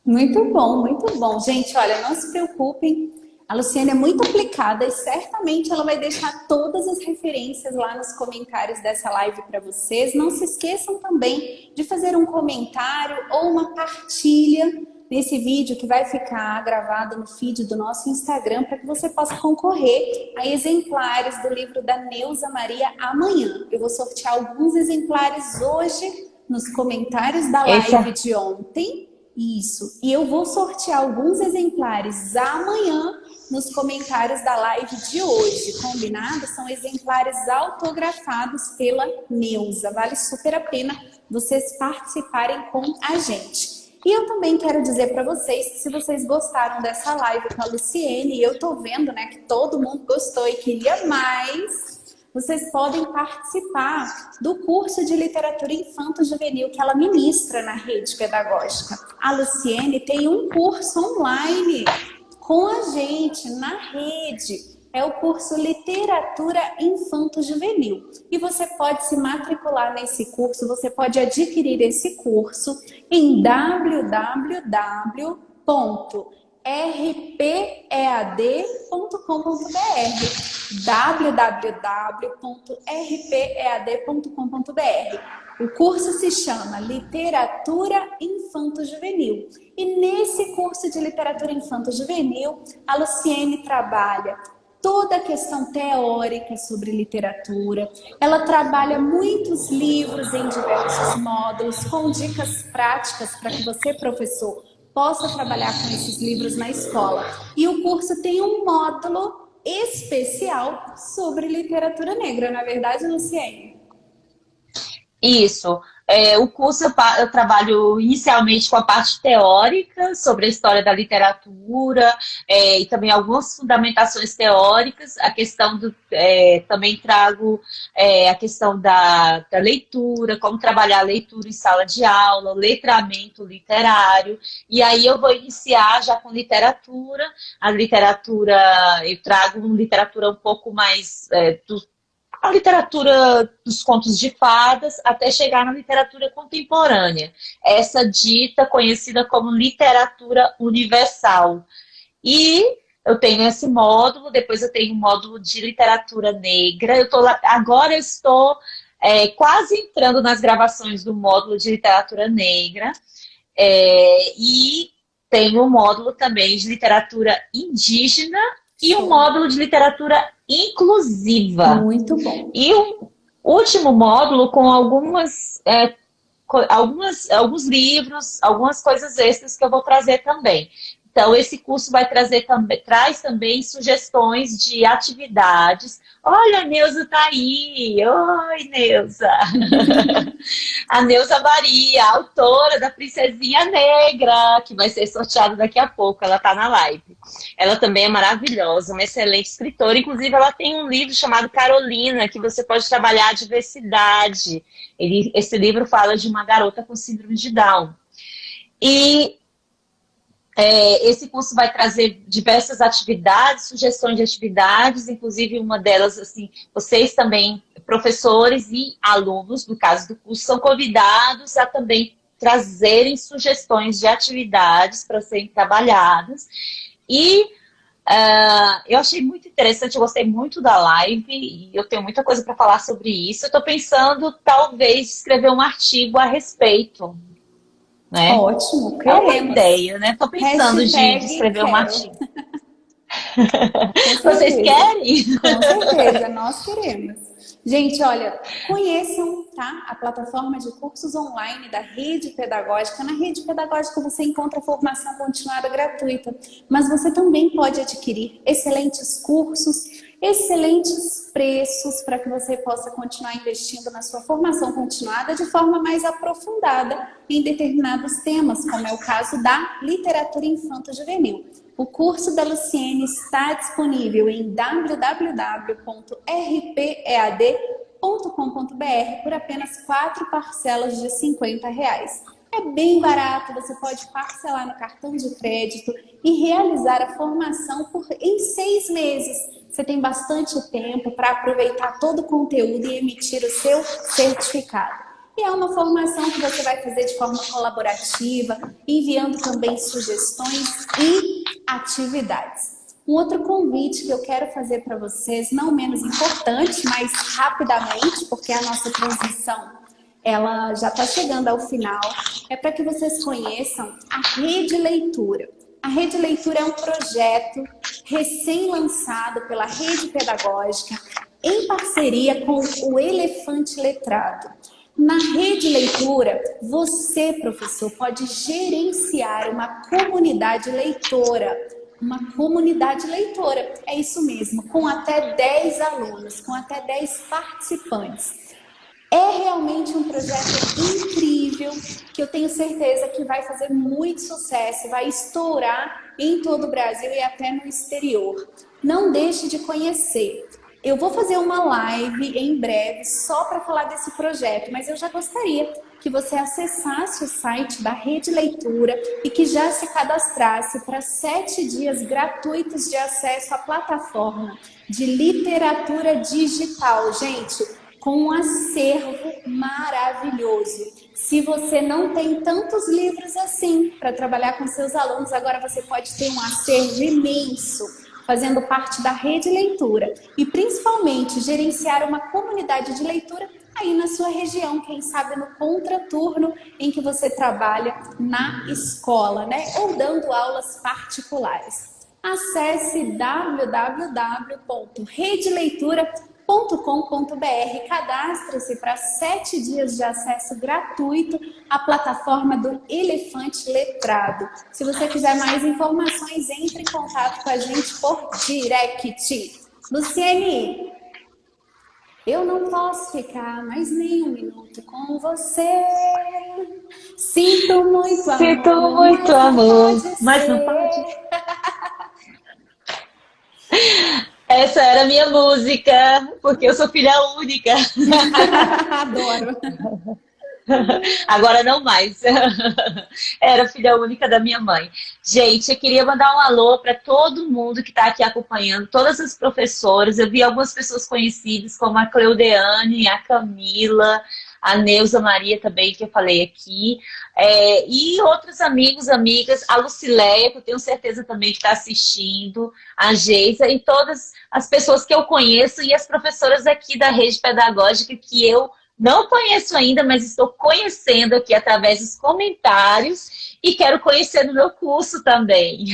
Muito bom, muito bom. Gente, olha, não se preocupem. A Luciene é muito aplicada e certamente ela vai deixar todas as referências lá nos comentários dessa live para vocês. Não se esqueçam também de fazer um comentário ou uma partilha nesse vídeo que vai ficar gravado no feed do nosso Instagram para que você possa concorrer a exemplares do livro da Neuza Maria amanhã. Eu vou sortear alguns exemplares hoje nos comentários da live de ontem. Isso. E eu vou sortear alguns exemplares amanhã nos comentários da live de hoje. Combinado? São exemplares autografados pela Neuza. Vale super a pena vocês participarem com a gente. E eu também quero dizer para vocês que se vocês gostaram dessa live com a Luciene, eu tô vendo, né, que todo mundo gostou e queria mais, vocês podem participar do curso de literatura infanto-juvenil que ela ministra na rede pedagógica. A Luciene tem um curso online com a gente na rede. É o curso Literatura Infanto-Juvenil. E você pode se matricular nesse curso, você pode adquirir esse curso em www.rpead.com.br www.rpead.com.br. O curso se chama Literatura Infanto-Juvenil. E nesse curso de Literatura Infanto-Juvenil, a Luciene trabalha toda a questão teórica sobre literatura. Ela trabalha muitos livros em diversos módulos, com dicas práticas para que você, professor, possa trabalhar com esses livros na escola. E o curso tem um módulo especial sobre literatura negra, não é verdade, Luciene? Isso. O curso eu trabalho inicialmente com a parte teórica sobre a história da literatura e também algumas fundamentações teóricas. A questão também trago a questão da leitura, como trabalhar a leitura em sala de aula, o letramento literário. E aí eu vou iniciar já com literatura. A literatura, eu trago uma literatura um pouco mais a literatura dos contos de fadas até chegar na literatura contemporânea, essa dita conhecida como literatura universal. E eu tenho esse módulo, depois eu tenho um módulo de literatura negra. Agora eu estou quase entrando nas gravações do módulo de literatura negra. E tenho um módulo também de literatura indígena e um módulo de literatura inclusiva. Muito bom. E um último módulo com alguns livros, algumas coisas extras que eu vou trazer também. Então, esse curso traz também sugestões de atividades. Olha, a Neuza está aí. Oi, Neuza. A Neuza Maria, autora da Princesinha Negra, que vai ser sorteada daqui a pouco. Ela está na live. Ela também é maravilhosa, uma excelente escritora. Inclusive, ela tem um livro chamado Carolina, que você pode trabalhar a diversidade. Esse livro fala de uma garota com síndrome de Down. E esse curso vai trazer diversas atividades, sugestões de atividades, inclusive uma delas, assim, vocês também, professores e alunos, no caso do curso, são convidados a também trazerem sugestões de atividades para serem trabalhadas. E eu achei muito interessante, eu gostei muito da live e eu tenho muita coisa para falar sobre isso. Eu estou pensando, talvez, escrever um artigo a respeito. Né? Ótimo, queremos. É uma ideia, né? Tô pensando de escrever um artigo. Vocês querem? Com certeza, nós queremos. Gente, olha, conheçam, tá? A plataforma de cursos online da Rede Pedagógica. Na Rede Pedagógica você encontra formação continuada gratuita, mas você também pode adquirir excelentes cursos, excelentes preços para que você possa continuar investindo na sua formação continuada de forma mais aprofundada em determinados temas, como é o caso da literatura infanto-juvenil. O curso da Luciene está disponível em www.rpead.com.br por apenas 4 parcelas de R$50. É bem barato, você pode parcelar no cartão de crédito e realizar a formação em 6 meses. Você tem bastante tempo para aproveitar todo o conteúdo e emitir o seu certificado. E é uma formação que você vai fazer de forma colaborativa, enviando também sugestões e atividades. Um outro convite que eu quero fazer para vocês, não menos importante, mas rapidamente, porque a nossa transmissão ela já está chegando ao final, é para que vocês conheçam a Rede Leitura. A Rede Leitura é um projeto recém-lançado pela Rede Pedagógica em parceria com o Elefante Letrado. Na Rede Leitura, você, professor, pode gerenciar uma comunidade leitora. Uma comunidade leitora, é isso mesmo, com até 10 alunos, com até 10 participantes. É realmente um projeto incrível, que eu tenho certeza que vai fazer muito sucesso, vai estourar em todo o Brasil e até no exterior. Não deixe de conhecer. Eu vou fazer uma live em breve só para falar desse projeto, mas eu já gostaria que você acessasse o site da Rede Leitura e que já se cadastrasse para 7 dias gratuitos de acesso à plataforma de literatura digital. Gente, com um acervo maravilhoso. Se você não tem tantos livros assim para trabalhar com seus alunos, agora você pode ter um acervo imenso, fazendo parte da Rede Leitura. E principalmente gerenciar uma comunidade de leitura aí na sua região, quem sabe no contraturno em que você trabalha na escola, né? Ou dando aulas particulares. Acesse www.redeleitura.com.br, cadastre-se para 7 dias de acesso gratuito à plataforma do Elefante Letrado. Se você quiser mais informações, entre em contato com a gente por direct. Luciene, eu não posso ficar mais nem um minuto com você. Sinto muito amor. Sinto muito amor, mas não pode. Essa era a minha música, porque eu sou filha única. Adoro. Agora não mais. Era filha única da minha mãe. Gente, eu queria mandar um alô para todo mundo que está aqui acompanhando, todas as professoras. Eu vi algumas pessoas conhecidas, como a Cleudeane, a Camila, a Neuza Maria também, que eu falei aqui. E outros amigos, amigas, a Lucileia, que eu tenho certeza também que está assistindo, a Geisa e todas as pessoas que eu conheço e as professoras aqui da rede pedagógica que eu não conheço ainda, mas estou conhecendo aqui através dos comentários e quero conhecer no meu curso também.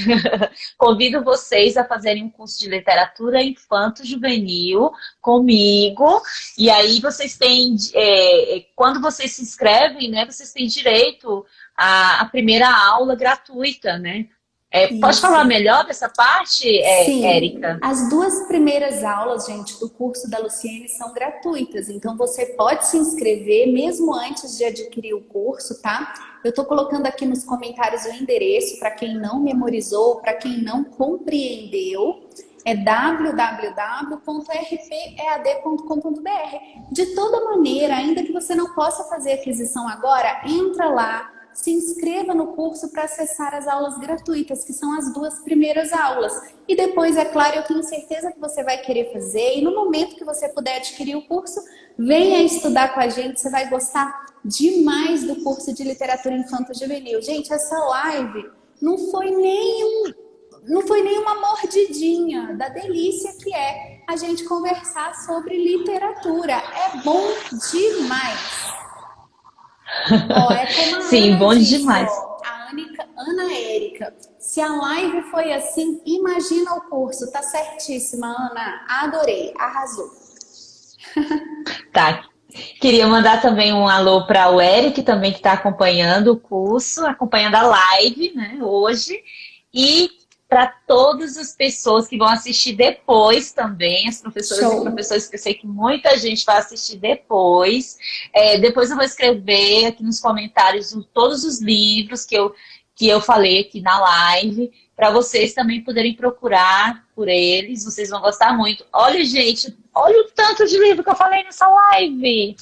Convido vocês a fazerem um curso de literatura infanto-juvenil comigo. E aí vocês têm, quando vocês se inscrevem, né, vocês têm direito à primeira aula gratuita, né? Pode Isso. falar melhor dessa parte, Sim, Érica? as 2 primeiras aulas, gente, do curso da Luciene são gratuitas, então você pode se inscrever mesmo antes de adquirir o curso, tá? Eu tô colocando aqui nos comentários o endereço para quem não memorizou, para quem não compreendeu, é www.rpead.com.br. De toda maneira, ainda que você não possa fazer aquisição agora, entra lá, se inscreva no curso para acessar as aulas gratuitas, que são as 2 primeiras aulas. E depois, é claro, eu tenho certeza que você vai querer fazer. E no momento que você puder adquirir o curso, venha estudar com a gente. Você vai gostar demais do curso de literatura infanto-juvenil. Gente, essa live não foi nenhuma mordidinha da delícia que é a gente conversar sobre literatura. É bom demais. Ó, é como a Sim, Ana bom disse, demais. ó, a Ana Érica. Se a live foi assim, imagina o curso. Tá certíssima, Ana. Adorei, arrasou. Tá. Queria mandar também um alô para o Eric, também que está acompanhando o curso, acompanhando a live, né, hoje. E para todas as pessoas que vão assistir depois também, as professoras e Show. professores, que eu sei que muita gente vai assistir depois. Depois eu vou escrever aqui nos comentários todos os livros que eu falei aqui na live, para vocês também poderem procurar por eles, vocês vão gostar muito. Olha, gente, olha o tanto de livro que eu falei nessa live!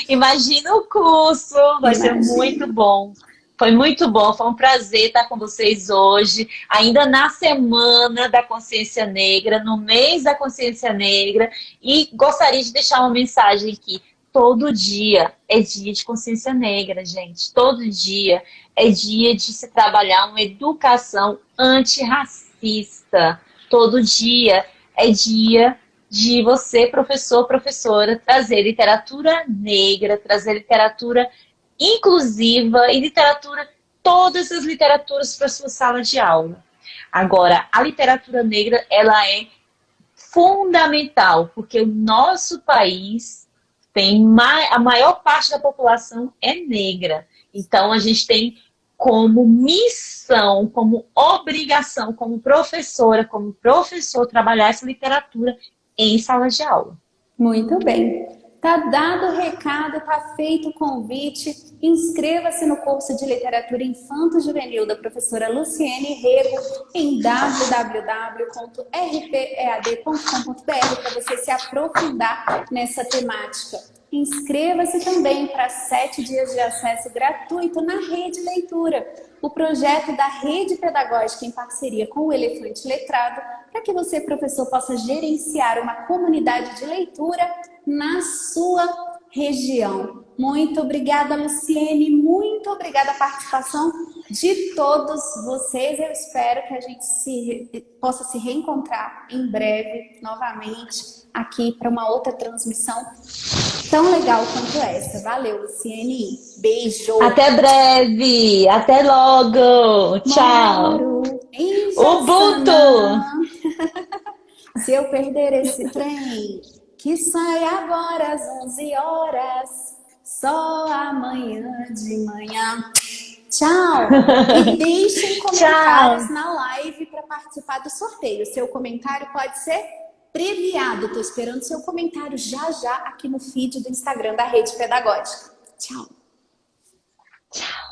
Imagina o curso, vai ser muito bom. Foi muito bom, foi um prazer estar com vocês hoje, ainda na Semana da Consciência Negra, no mês da Consciência Negra, e gostaria de deixar uma mensagem aqui. Todo dia é dia de consciência negra, gente. Todo dia é dia de se trabalhar uma educação antirracista. Todo dia é dia de você, professor, professora, trazer literatura negra, trazer literatura inclusiva e literatura, todas as literaturas para a sua sala de aula. Agora, a literatura negra, ela é fundamental, porque o nosso país tem a maior parte da população é negra. Então, a gente tem como missão, como obrigação, como professora, como professor, trabalhar essa literatura em sala de aula. Muito bem. Tá dado o recado, tá feito o convite. Inscreva-se no curso de literatura infanto-juvenil da professora Luciene Rego em www.rpead.com.br para você se aprofundar nessa temática. Inscreva-se também para 7 dias de acesso gratuito na Rede Leitura, o projeto da Rede Pedagógica em parceria com o Elefante Letrado, para que você, professor, possa gerenciar uma comunidade de leitura na sua região. Muito obrigada, Luciene, muito obrigada a participação de todos vocês. Eu espero que a gente possa se reencontrar em breve, novamente, aqui para uma outra transmissão tão legal quanto essa. Valeu, Luciene. Beijo. Até breve. Até logo. Tchau. Moro em Ubuntu. Se eu perder esse trem, que sai agora às 11 horas, só amanhã de manhã. Tchau! E deixem comentários na live para participar do sorteio. Seu comentário pode ser premiado. Estou esperando seu comentário já já aqui no feed do Instagram da Rede Pedagógica. Tchau! Tchau!